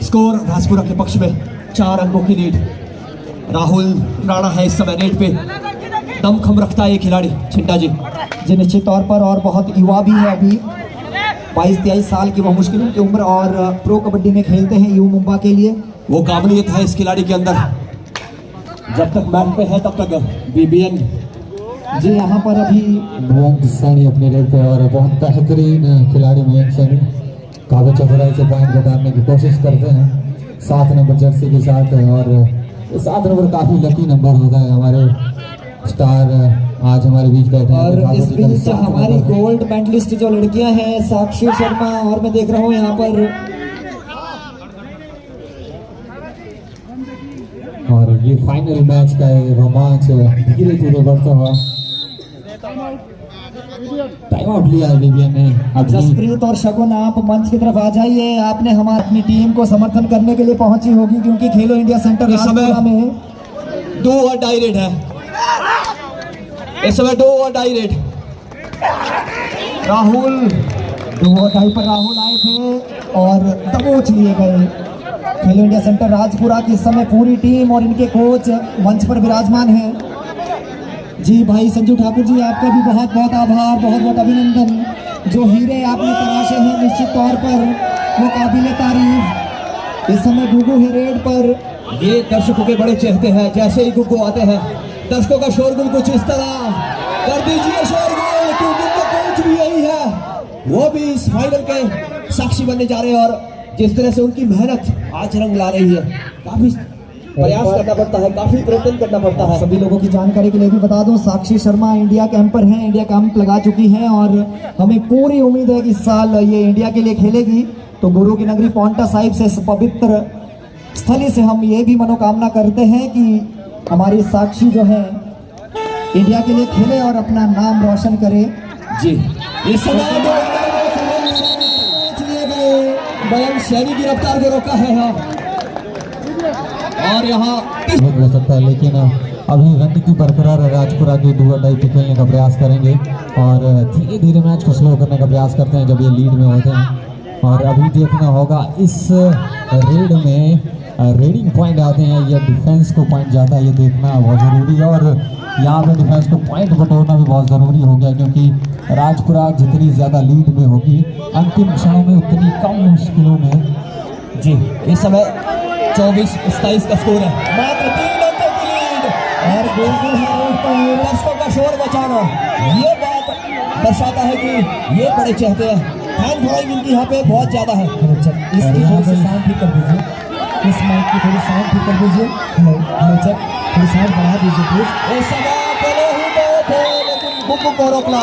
स्कोर राजपुरा के पक्ष में। 4 अंकों की लीड। राहुल राणा है इस समय रेड पे। दमखम रखता है ये खिलाड़ी छिंटा जी। जी निश्चित तौर पर और बहुत युवा भी है, अभी 22-23 साल की मुश्किल की उम्र और प्रो कबड्डी में खेलते हैं यू मुंबा के लिए। वो काबिलियत है इस खिलाड़ी के अंदर। जब तक मैच पे है तब तक बीबीएन जी यहाँ पर अभी मयंक सैनी अपने रेड पे और बहुत बेहतरीन खिलाड़ी मयंक सैनी काफी चतुराई से पॉइंट घटाने की कोशिश करते हैं 7 नंबर जर्सी के साथ। और 7 नंबर काफी लकी नंबर होता है। हमारे स्टार आज हमारे बीच बैठे हैं। और इस बीच हमारी गोल्ड मेडलिस्ट जो लड़कियां हैं साक्षी शर्मा, और मैं देख रहा हूँ यहाँ पर और ये फाइनल मैच का रोमांच धीरे धीरे बढ़ता हुआ। टाइम आउट लिया है बीबीएन ने। अब जसप्रीत और शगुन आप मंच की तरफ आ जाइए। आपने हमारी अपनी टीम को समर्थन करने के लिए पहुंची होगी क्योंकि खेलो इंडिया सेंटर इस समय राजपुरा में 2 ओवर टाई रेट है। इस समय 2 over tie rate. Rahul 2 over tie पर राहुल आए थे और दबोच लिए गए। खेलो इंडिया सेंटर राजपुरा की इस समय पूरी टीम और इनके कोच मंच पर विराजमान हैं। जी भाई संजू ठाकुर जी, आपका भी बहुत बहुत आभार, बहुत बहुत अभिनंदन। जो हीरे आपने तराशे हैं निश्चित तौर पर वो काबिले तारीफ। इस समय गुगू हेरेड पर ये दर्शकों के बड़े चहते हैं। जैसे ही गुग्गू आते हैं दर्शकों का शोरगुल कुछ इस तरह कर दीजिए शोरगुल, क्योंकि उनका कोच भी यही है। वो भी इस फाइनल के साक्षी बनने जा रहे हैं और जिस तरह से उनकी मेहनत आज रंग ला रही है, काफी प्रयास करना पड़ता है, काफी प्रयत्न करना पड़ता है। सभी लोगों की जानकारी के लिए भी बता दूं, साक्षी शर्मा इंडिया कैंपर हैं, इंडिया कैंप लगा चुकी हैं और हमें पूरी उम्मीद है कि इस साल ये इंडिया के लिए खेलेगी। तो गुरु की नगरी पांवटा साहिब से इस पवित्र स्थली से हम ये भी मनोकामना करते हैं कि हमारी साक्षी जो है इंडिया के लिए खेले और अपना नाम रोशन करे। जी इस समय मयंक सैनी की रफ्तार को रोका है और यहाँ हो सकता है, लेकिन अभी रणनीति बरकरार है। राजपुरा की 2 ओवर टाई पे खेलने का प्रयास करेंगे और धीरे धीरे मैच को स्लो करने का प्रयास करते हैं जब ये लीड में होते हैं। और अभी देखना होगा इस रेड में रेडिंग पॉइंट आते हैं या डिफेंस को पॉइंट जाता है, ये देखना बहुत ज़रूरी है। और यहाँ पे डिफेंस को पॉइंट बटोरना भी बहुत ज़रूरी हो गया क्योंकि राजपुरा जितनी ज़्यादा लीड में होगी अंतिम क्षणों में उतनी कम मुश्किलों में। जी इस समय 24-27 का स्कोर है, मात्र 3 अंकों की लीड और बिल्कुल दर्शकों का शोर बचाना, ये बात दर्शाता है कि ये बड़े चाहते हैं। फैन फॉलोइंग इनकी यहाँ पे बहुत ज्यादा है। इसकी थोड़ी सी साउंड ठीक कर दीजिए, इस माइक की थोड़ी साउंड ठीक कर दीजिए। हेलो चेक, थोड़ी साउंड बढ़ा दीजिए प्लीज। इस समय पहले ही गए थे लेकिन बुक को रोकना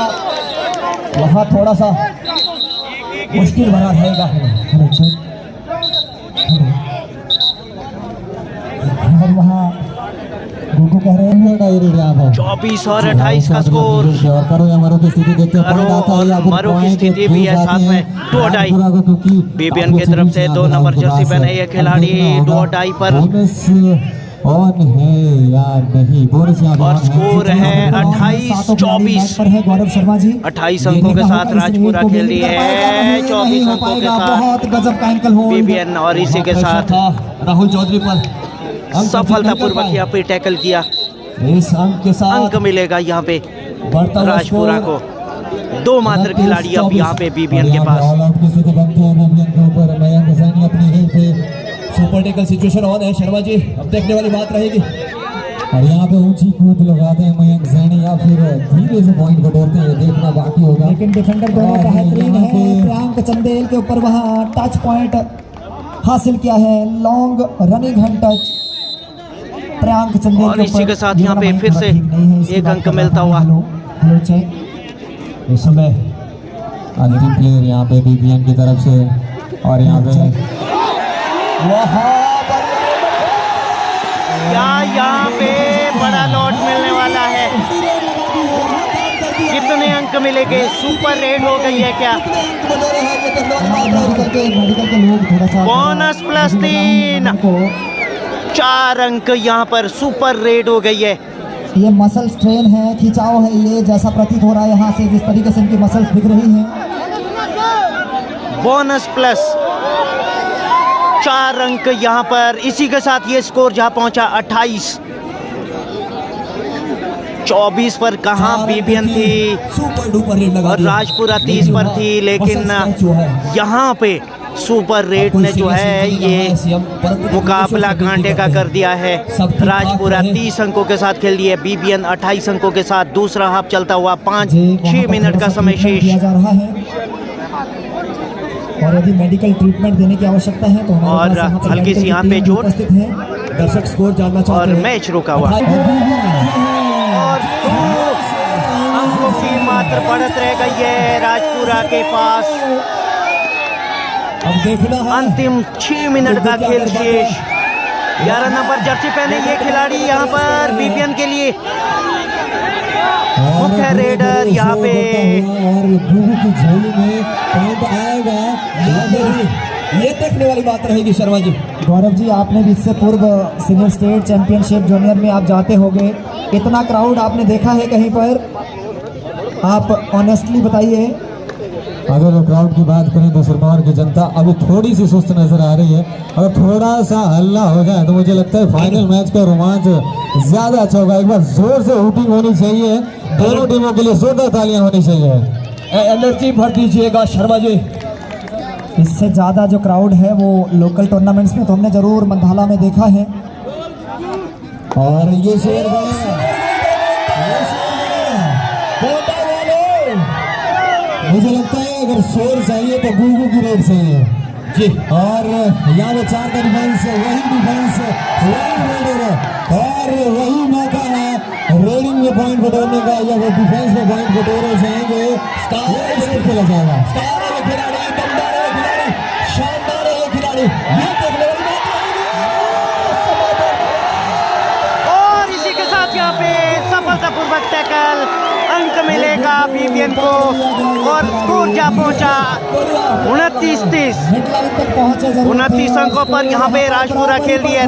वहाँ थोड़ा सा मुश्किल भरा रहेगा। हेलो चेक, और वहाँ गुगू कह रहे हैं 24 और 28 का स्कोर। और करो या मरो की स्थिति देखते हैं। करो और मरो की स्थिति भी है, साथ में 2 ओवर टाई। बीबीएन की तरफ से 2 नंबर जर्सी पहने ये खिलाड़ी 2 ओवर टाई पर ऑन है यार, नहीं बोनस यहाँ और स्कोर है 28-24 पर है गौरव शर्मा जी। 28 अंकों के साथ राजपुरा खेल रही है 24 अंकों के साथ बहुत गजब का एंकल होल्ड बीबीएन और इसी के साथ राहुल चौधरी पर सफलतापूर्वक यहाँ पे टैकल किया। इस अंक के साथ अंक मिलेगा यहाँ पे बढ़ता हुआ राजपुरा को। स्कोर 2 मात्र खिलाड़ी अब यहाँ पे बीबीएन के पास। ऑल आउट की स्थिति बनती है बीबीएन के ऊपर। मयंक सैनी अपनी रेड पे सुपर टेकल सिचुएशन ऑन है शर्मा जी, अब देखने वाली बात रहेगी। और यहाँ पे ऊंची कूद लगाते हैं मयंक सैनी या फिर धीरे से पॉइंट बटोरते हैं, देखना बाकी होगा। लेकिन डिफेंडर दोनों बेहतरीन है। प्रियांक चंदेल के ऊपर वहाँ टच पॉइंट हासिल किया है, long running hand touch Priyank Chandel और इसी के साथ यहाँ पे फिर से एक अंक मिलता हुआ। हेलो चेक, इस समय अंतिम प्लेयर यहाँ पे बीबीएन की तरफ से और यहाँ पे यहाँ पे बड़ा लॉट मिलने वाला है। कितने अंक मिलेंगे? सुपर रेड हो गई है क्या? मेडिकल के लोग थोड़ा सा बोनस +3 4 अंक यहाँ पर सुपर रेड हो गई है। ये मसल स्ट्रेन है, खिंचाव है, ये जैसा प्रतीत हो रहा है यहाँ से जिस तरीके से इनकी मसल्स दिख रही हैं। बोनस +4 अंक यहाँ पर। इसी के साथ ये स्कोर जहाँ पहुँचा 28-24 पर कहाँ बीबीएन थी सुपर डुपर रेड लगा और राजपुरा 30 पर थी, लेकिन यहाँ पे सुपर रेट ने जो है ये मुकाबला कांटे का कर दिया है। राजपुरा 30 अंकों के साथ खेल रही है, बीबीएन 28 अंकों के साथ। दूसरा हाफ चलता हुआ 5-6 मिनट का समय शेष। किया जा रहा है और यदि मेडिकल ट्रीटमेंट देने की आवश्यकता है तो और हमारे पास यहाँ पर हल्की सी मेडिकल यहाँ पे टीम चोट। उपस्थित है। दर्शक स्कोर जानना चाहते और हैं। मैच रुका हुआ और 2 अंकों की मात्र बढ़त रह गई है राजपुरा के पास। अब देखना है अंतिम 6 मिनट का खेल शेष। 11 नंबर जर्सी पहने ये खिलाड़ी यहाँ पर बीबीएन के लिए मुख्य रेडर यहाँ पे। और गुरु की झोली में पॉइंट आएगा, ये देखने वाली बात रहेगी शर्मा जी। गौरव जी आपने भी इससे पूर्व सीनियर स्टेट चैंपियनशिप जूनियर में आप जाते होंगे, इतना क्राउड आपने देखा है कहीं पर? आप ऑनेस्टली बताइए। अगर क्राउड की बात करें तो सिरमौर की जनता अभी थोड़ी सी सुस्त नजर आ रही है। अगर थोड़ा सा हल्ला हो जाए तो मुझे लगता है फाइनल मैच का रोमांच ज्यादा अच्छा होगा। एक बार जोर से हूटिंग होनी चाहिए, दोनों टीमों के लिए जोरदार तालियां होनी चाहिए। एनर्जी भर दीजिएगा शर्मा जी। इससे ज़्यादा जो क्राउड है वो लोकल टूर्नामेंट्स में तो हमने जरूर मंधाला में देखा है। और ये शेर मुझे लगता है अगर शोर चाहिए तो गुगू की रेड चाहिए जी। और यहाँ पे 4 का डिफेंस, वही डिफेंस, वही रेडर और वही मौका है रेडिंग में पॉइंट बटोरने का या वो डिफेंस में पॉइंट बटोरे जाएंगे। स्टार खेला जाएगा। स्टार है खिलाड़ी, दमदार है खिलाड़ी, शानदार है खिलाड़ी। ये देखने वाली बात रहेगी। और इसी के साथ यहाँ पे सफलतापूर्वक टैकल, अंक मिलेगा बीबीएन को और स्कोर जा पहुंचा 29-30। 29 अंकों पर यहाँ पे राजपुरा खेल रही है।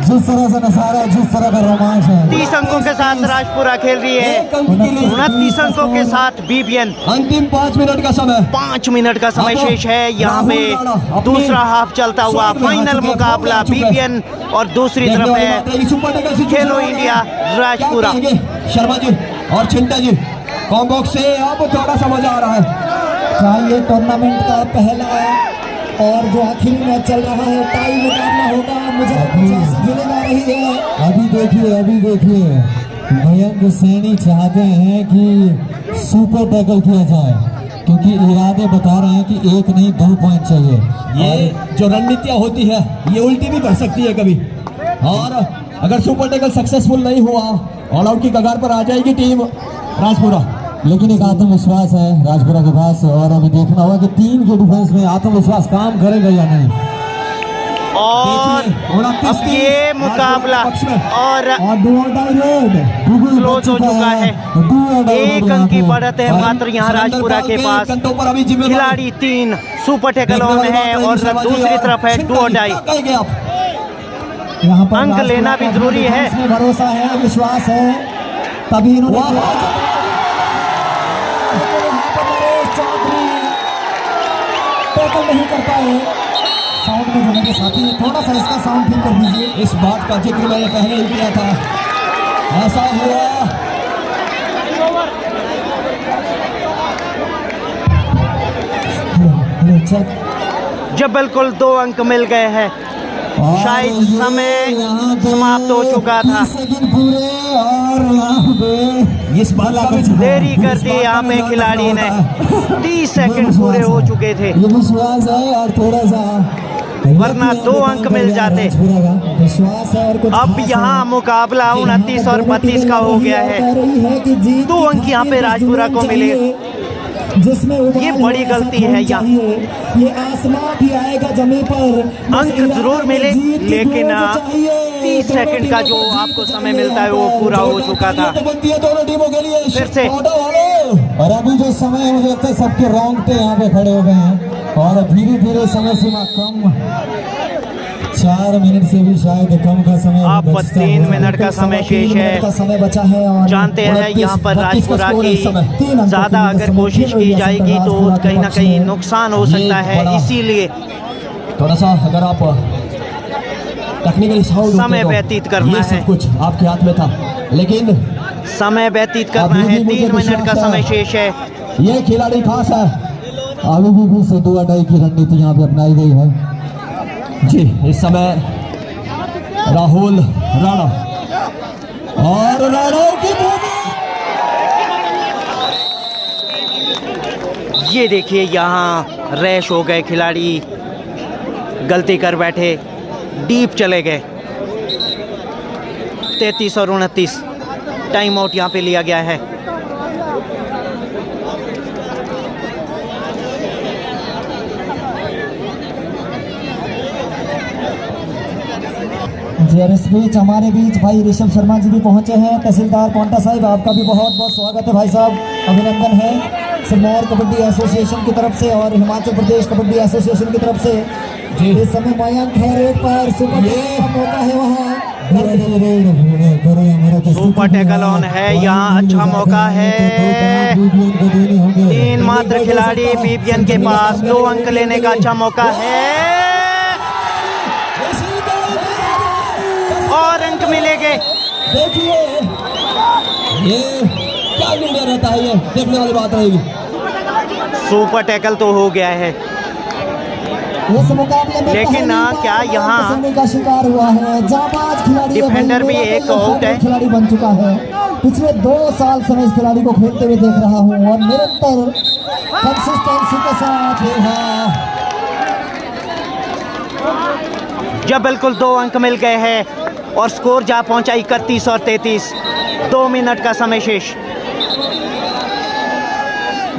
जिस तरह से नजारा, जिस तरह का रोमांच है, 30 अंकों के साथ राजपुरा खेल रही है। 29 अंकों के साथ बीबीएन। अंतिम 5 मिनट का समय, 5 मिनट का समय शेष है। यहाँ पे दूसरा हाफ चलता हुआ फाइनल मुकाबला बीबीएन और दूसरी तरफ है खेलो इंडिया राजपुरा। शर्मा जी और चिंता जी कॉम्बो से अब थोड़ा सा मजा आ रहा है। क्या ये टूर्नामेंट का पहला और जो आखिरी मैच चल रहा है टाई मुकाबला होगा? मुझे कुछ फीलिंग आ रही है। अभी देखिए मयंक सैनी चाहते हैं कि सुपर टैकल किया जाए क्योंकि इरादे बता रहे हैं कि 1 नहीं 2 पॉइंट चाहिए। ये जो रणनीतियां होती है ये उल्टी भी कर सकती है कभी, और अगर सुपर टैकल सक्सेसफुल नहीं हुआ ऑल आउट की कगार पर आ जाएगी टीम राजपुरा। लेकिन एक आत्मविश्वास है राजपुरा के पास और अभी देखना होगा कि 3 के डिफेंस में आत्मविश्वास काम करेगा या नहीं। और अब ये मुकाबला और क्लोज हो चुका है। 1 अंक की बढ़त है मात्र यहाँ राजपुरा के पास। खिलाड़ी 3 सुपर टैकलों में है और दूसरी तरफ है डू और डाई। यहाँ पर अंक लेना भी जरूरी है। इसमें भरोसा है, विश्वास है, तभी इन्होंने टैकल नहीं कर पाए। साउंड में जो मेरे साथी है थोड़ा सा इसका साउंड ठीक कर दीजिए। इस बात का जिक्र मैंने पहले ही किया था, ऐसा हुआ। Hello check. जब बिल्कुल 2 अंक मिल गए हैं, शायद समय समाप्त हो चुका था। पूरे और यहाँ पे इस बात का देरी कर दी यहाँ पे खिलाड़ी ने। 30 सेकंड पूरे हो चुके थे, ये विश्वास है और थोड़ा सा वरना 2 अंक मिल जाते। विश्वास है और कुछ अब खास यहाँ है। मुकाबला 29 और 32 का हो गया है। 2 अंक यहाँ पे राजपुरा को मिले। जिसमें ये बड़ी गलती है यहाँ। ये आसमां भी आएगा जमीन पर। अंक जरूर मिले लेकिन 30 सेकंड का जो आपको समय मिलता है वो पूरा हो चुका था। दोनों टीमों के लिए फिर से और अभी जो समय है मुझे लगता है सबके रोंगटे यहाँ पे खड़े हो गए हैं और धीरे धीरे समय सीमा कम, 4 मिनट से भी शायद कम का समय अब 3 मिनट का समय शेष है। समय बचा है और जानते हैं यहाँ पर राजपुरा की ज्यादा अगर कोशिश की जाएगी तो कहीं ना कहीं नुकसान हो सकता है, इसीलिए थोड़ा सा अगर आप टेक्निकली समय व्यतीत करना है। कुछ आपके हाथ में था, लेकिन समय व्यतीत करना है। 3 मिनट का समय शेष है। ये खिलाड़ी खास है, अभी भी फिर से 2 अढ़ाई की रणनीति यहाँ पे अपनाई गई है। जी इस समय राहुल राणा और राणा की भूमि। ये देखिए यहाँ रैश हो गए खिलाड़ी, गलती कर बैठे, डीप चले गए। 33 और 29 टाइम आउट यहाँ पे लिया गया है। जी और इस बीच हमारे बीच भाई ऋषभ शर्मा जी भी पहुंचे हैं। तहसीलदार पोंटा साहिब, आपका भी बहुत बहुत स्वागत है भाई साहब, अभिनंदन है सिरमौर कबड्डी एसोसिएशन की तरफ से और हिमाचल प्रदेश कबड्डी एसोसिएशन की तरफ से। इस समय मयंक है रेड पर, सुपर का मौका है वहाँ, सुपर टैकल ऑन है, यहाँ अच्छा मौका है। 3 मात्र खिलाड़ी बीबीएन के पास, 2 अंक लेने का अच्छा मौका है और अंक मिलेंगे। देखिए ये क्या निर्णय रहता है, ये देखने वाली बात रहेगी। सुपर टैकल तो हो गया है, इस मुकाबले में लेकिन क्या यहाँ का शिकार हुआ है। जाबाज खिलाड़ी डिफेंडर भी एक आउट है। खिलाड़ी बन चुका है। पिछले 2 साल से मैं इस खिलाड़ी को खेलते हुए देख रहा हूँ और निरंतर कंसिस्टेंसी के साथ। जब बिल्कुल 2 अंक मिल गए हैं और स्कोर जा पहुंचा 31 और 33, 2 मिनट का समय शेष।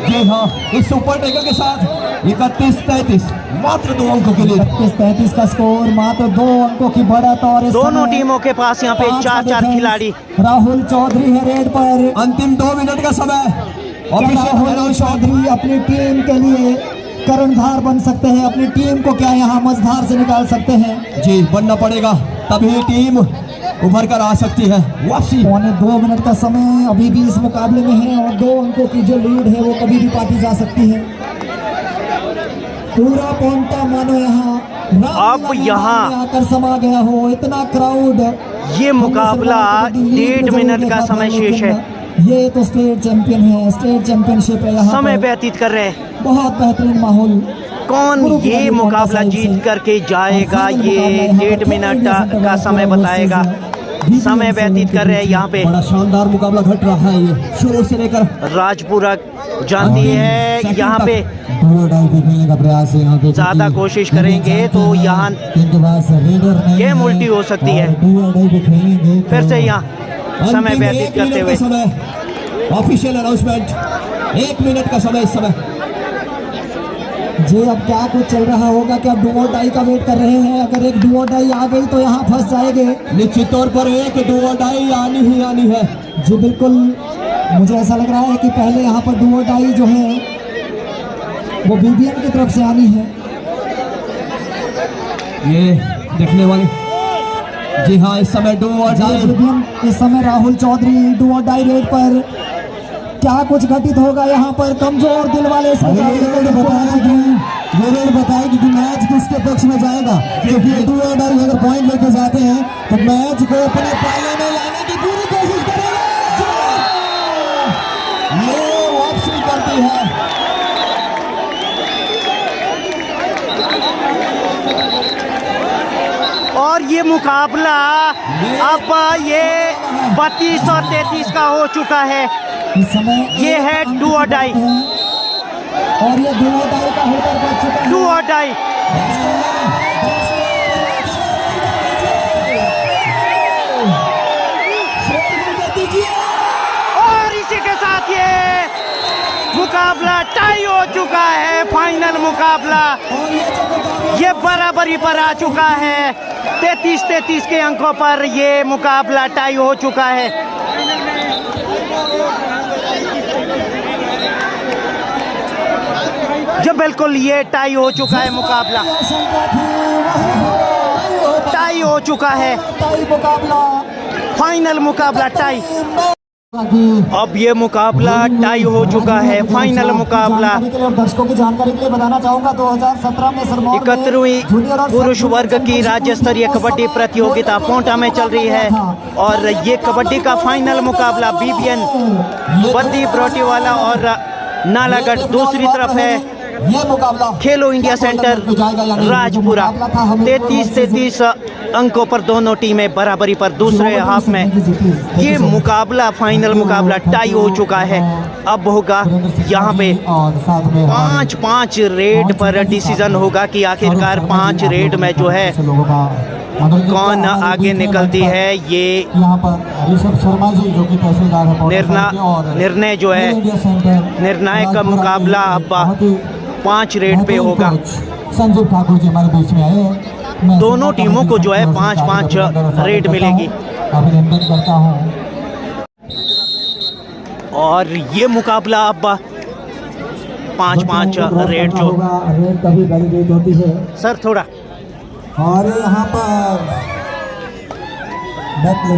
जी हाँ, इस सुपर टैकल के साथ 31-33 मात्र 2 अंकों के लिए। 31-33 का स्कोर, मात्र 2 अंकों की बढ़त। और इस दोनों समय टीमों के पास यहाँ पे 4-4 खिलाड़ी। राहुल चौधरी है रेड पर। अंतिम 2 मिनट का समय। राहुल चौधरी अपनी टीम के लिए कर्णधार बन सकते हैं, अपनी टीम को क्या यहाँ मझधार से निकाल सकते हैं। जी बनना पड़ेगा, तभी टीम उभर कर आ सकती है वापसी। 2 मिनट का समय अभी भी इस मुकाबले में है और 2 अंकों की जो लीड है वो कभी भी पाटी जा सकती है। पूरा पोंटा मानो यहाँ अब यहाँ आकर समा गया हो, इतना क्राउड। ये मुकाबला 1.5 मिनट का समय शेष है। ये तो स्टेट चैंपियन है, स्टेट चैंपियनशिप है यहाँ समय पर। व्यतीत कर रहे हैं। बहुत बेहतरीन माहौल। कौन ये मुकाबला जीत करके जाएगा, ये 1.5 मिनट का समय बताएगा। समय व्यतीत कर रहे हैं यहाँ पे। बड़ा शानदार मुकाबला घट रहा है, ये शुरू से लेकर। राजपुरा जानती है यहाँ पे 2 अढ़ाई पे खेलने का प्रयास है यहाँ पे। ज्यादा कोशिश करेंगे तो यहाँ इनके पास रेडर नहीं गेम उल्टी हो सकती है। 2 अढ़ाई पे खेलेंगे फिर से यहाँ समय व्यतीत करते हुए ऑफिशियल अनाउंसमेंट, 1 मिनट का समय इस समय। जी अब क्या कुछ चल रहा होगा, क्या डुओ डाई का वेट कर रहे हैं। अगर एक डुओ डाई आ गई तो यहाँ फंस जाएंगे। निश्चित तौर पर एक डुओ डाई आनी ही आनी है। जी बिल्कुल, मुझे ऐसा लग रहा है कि पहले यहाँ पर डुओ डाई जो है वो बीबीएन की तरफ से आनी है। ये देखने वाले। जी हाँ, इस समय डुओ डाई। इस समय Rahul Chaudhary do or die raid पर। क्या कुछ घटित होगा यहाँ पर, कमजोर दिल वाले बताएगी कि मैच किसके पक्ष में जाएगा, क्योंकि डू और डाई अगर पॉइंट लेके जाते हैं तो मैच को अपने पाले में लाने की पूरी कोशिश करेगा। ये वापसी करती है। और ये मुकाबला अब ये 32 और 33 का हो चुका है। इस समय ये है डू और डाई। और ये डू और डाई का होकर बच चुका है। डू और डाई। और इसी के साथ ये मुकाबला टाई हो चुका है। फाइनल मुकाबला ये बराबरी पर आ चुका है। 33-33 के अंकों पर ये मुकाबला टाई हो चुका है। जब बिल्कुल ये टाई हो चुका है, मुकाबला टाई हो चुका है। फाइनल मुकाबला टाई। अब ये मुकाबला टाई हो चुका है। फाइनल मुकाबला दर्शकों की जानकारी के लिए बताना चाहूंगा 2017 में 31वीं पुरुष वर्ग की राज्य स्तरीय कबड्डी प्रतियोगिता पोंटा में चल रही है और ये कबड्डी का फाइनल मुकाबला बीबीएन बद्दी ब्रोटीवाला और नालागढ़ दूसरी तरफ है ये मुकाबला खेलो इंडिया सेंटर राजपुरा 33-33 अंकों पर दोनों टीमें बराबरी पर। दूसरे हाफ में ये मुकाबला फाइनल मुकाबला टाई हो चुका है। अब होगा यहाँ पे 5-5 रेड पर डिसीजन होगा कि आखिरकार 5 रेड में जो है कौन आगे निकलती है। ये यहाँ पर ऋषभ शर्मा जी जो कि तहसीलदार है निर्णय जो है निर्णायक का मुकाबला अब 5 रेड पे होगा। संजीव ठाकुर जी हमारे बीच में आए हैं। दोनों टीमों को जो है 5-5 रेड मिलेगी। अभिनंदन करता हूँ। और ये मुकाबला अब 5-5 रेड जो रेड कभी वैलिडेट होती है सर थोड़ा और यहाँ पर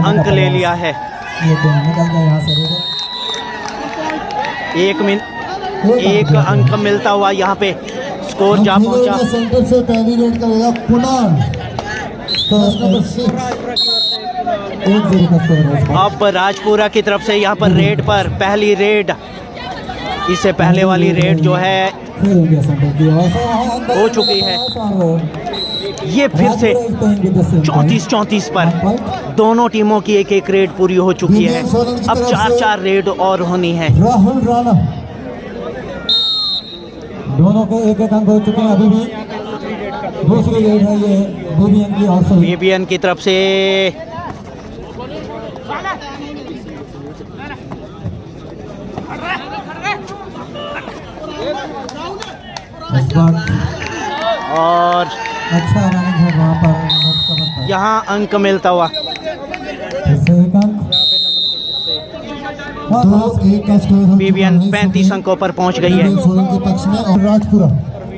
अंक ले लिया है। ये टीम निकल गया यहाँ से रेड। एक अंक मिलता हुआ यहाँ पे स्कोर जा पहुंचा। सेंटर से पहली रेड करेगा कुणाल। नंबर 6 1-0 का स्कोर है। अब राजपुरा की तरफ से यहाँ पर रेड पर पहली रेड, इससे पहले वाली रेड जो है हो चुकी है। ये फिर से 34-34 पर दोनों टीमों की एक रेड पूरी हो चुकी है। अब 4-4 रेड और होनी है। राहुल राणा दोनों के एक अंक हो चुके हैं। अभी भी दूसरी रेड है ये बीबीएन की और बीबीएन की तरफ से और अच्छा रनिंग है वहाँ पर। यहाँ अंक मिलता हुआ एक अंक एक का स्कोर बीबीएन 35 अंकों पर पहुंच गई है। सोलन के पक्ष में और राजपुरा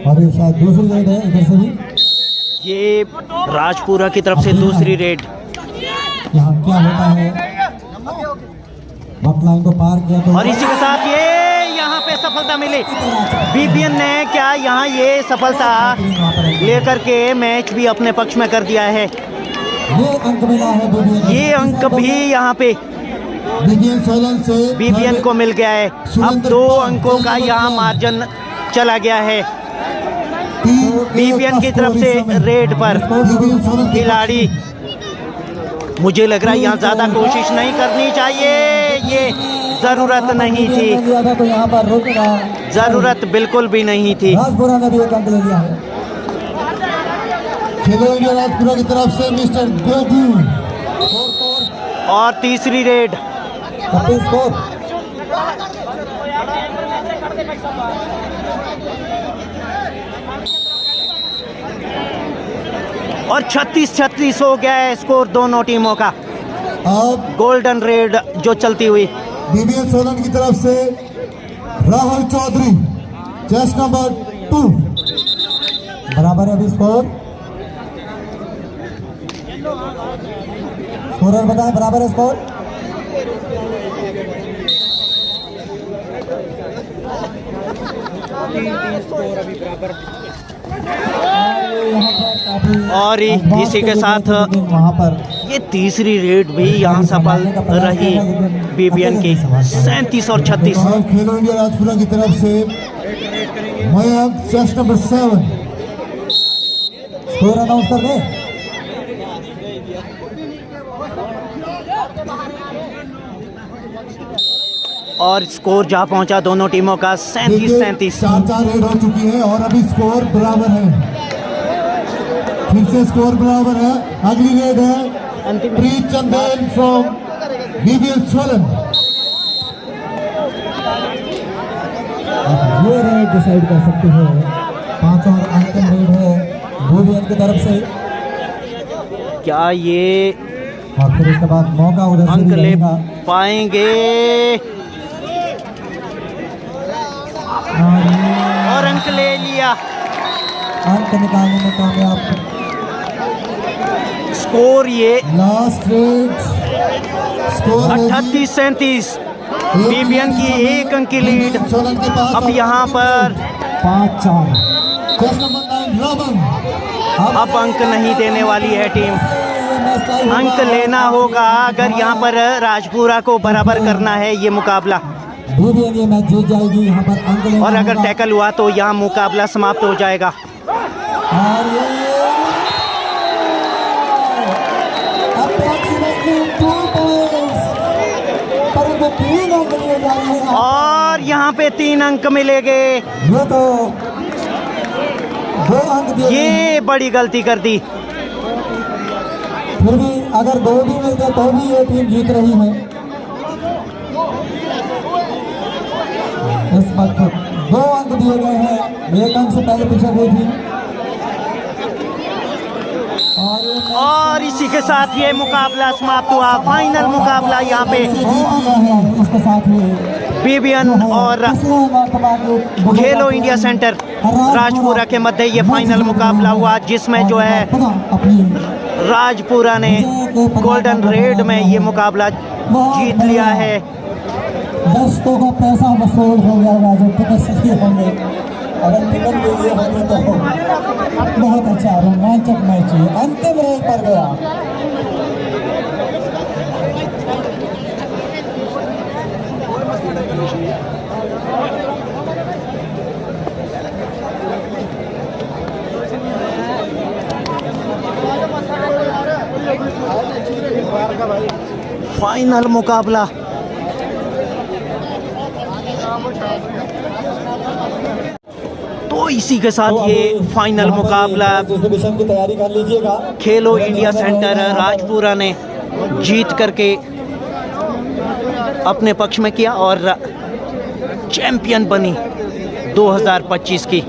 और ये शायद दूसरी रेड है इधर से भी। ये राजपुरा की तरफ से दूसरी रेड। यहाँ क्या होता है वक्त लाइन को पार किया तो और इसी के साथ ये यहाँ पे सफलता मिली बीबीएन ने। क्या यहाँ ये सफलता लेकर के मैच भी अपने पक्ष में कर दिया है। ये अंक मिला है ये अंक भी यहाँ पे सोलन से बीबीएन को मिल गया है। अब 2 अंकों का यहाँ मार्जिन चला गया है बीबीएन की तरफ से रेड पर। खिलाड़ी मुझे लग रहा है यहाँ ज्यादा कोशिश नहीं करनी चाहिए, ये जरूरत नहीं थी। तो यहाँ पर रोकेगा, जरूरत बिल्कुल भी नहीं थी। राजपुरा ने भी एक अंक ले लिया है। खेलो इंडिया राजपुरा की तरफ से मिस्टर गोगू और तीसरी रेड स्कोर और 36-36 हो गया है स्कोर दोनों टीमों का। अब गोल्डन रेड जो चलती हुई बीबीएन सोलन की तरफ से राहुल चौधरी चेस नंबर 2 बराबर है अभी स्कोर। स्कोरर बताएं बराबर है स्कोर। और इसी के साथ वहाँ पर ये तीसरी रेड भी यहाँ सफल रही बीबीएन की 37 और 36। खेलो इंडिया राजपुरा की तरफ से Mayank chest number 7 score announce कर दें। और स्कोर जा पहुंचा दोनों टीमों का 37-37। 4-4 रेड हो चुकी है और अभी स्कोर बराबर है। फिर से स्कोर बराबर है। अगली रेड है प्रीत चंदेल फ्रॉम बीबीएन सोलन। ये रेड डिसाइड कर सकते हैं। 5 और अंतिम रेड है बीबीएन की तरफ से। क्या ये और फिर उसके बाद मौका उधर से अंक भी ले रहेगा। पाएंगे और अंक ले लिया। अंक निकालने में कामयाब। स्कोर ये लास्ट रेड स्कोर 38-37 बीबीएन की 1 अंक की लीड। सोलन के पास अब यहाँ पर 5-4 चेस नंबर 9 रमन। अब अंक नहीं देने वाली है टीम। अंक लेना होगा अगर यहाँ पर राजपुरा को बराबर करना है ये मुकाबला। BBN ये मैच जीत जाएगी। यहाँ पर अंक लेना और अगर होगा। टैकल हुआ तो यहाँ मुकाबला समाप्त हो जाएगा। और ये approximately 2 points, परंतु 3 अंक लिए जा रहे हैं। और यहाँ पे 3 अंक मिलेंगे। ये तो 2 अंक दिए गए हैं। ये बड़ी गलती कर दी। फिर भी अगर 2 भी मिलते तो भी ये टीम जीत रही है। इस वक्त 2 अंक दिए गए हैं। 1 अंक से पहले पीछे गई थी। और इसी के साथ ये मुकाबला समाप्त हुआ। फाइनल मुकाबला यहाँ पे इसके साथ ही BBN और खेलो इंडिया सेंटर राजपुरा के मध्य ये फाइनल मुकाबला हुआ, जिसमें जो है राजपुरा ने गोल्डन रेड में ये मुकाबला जीत लिया है। दर्शकों का पैसा वसूल हो गया होगा जो टिकट लिए होंगे। अगर टिकट भी लिए होंगे तो बहुत अच्छा रोमांचक मैच है। अंतिम रेड पर गया। फाइनल मुकाबला तो इसी के साथ ये फाइनल मुकाबला एग्जीबिशन की तैयारी कर लीजिएगा। खेलो इंडिया सेंटर राजपुरा ने जीत करके अपने पक्ष में किया और चैंपियन बनी 2025 की।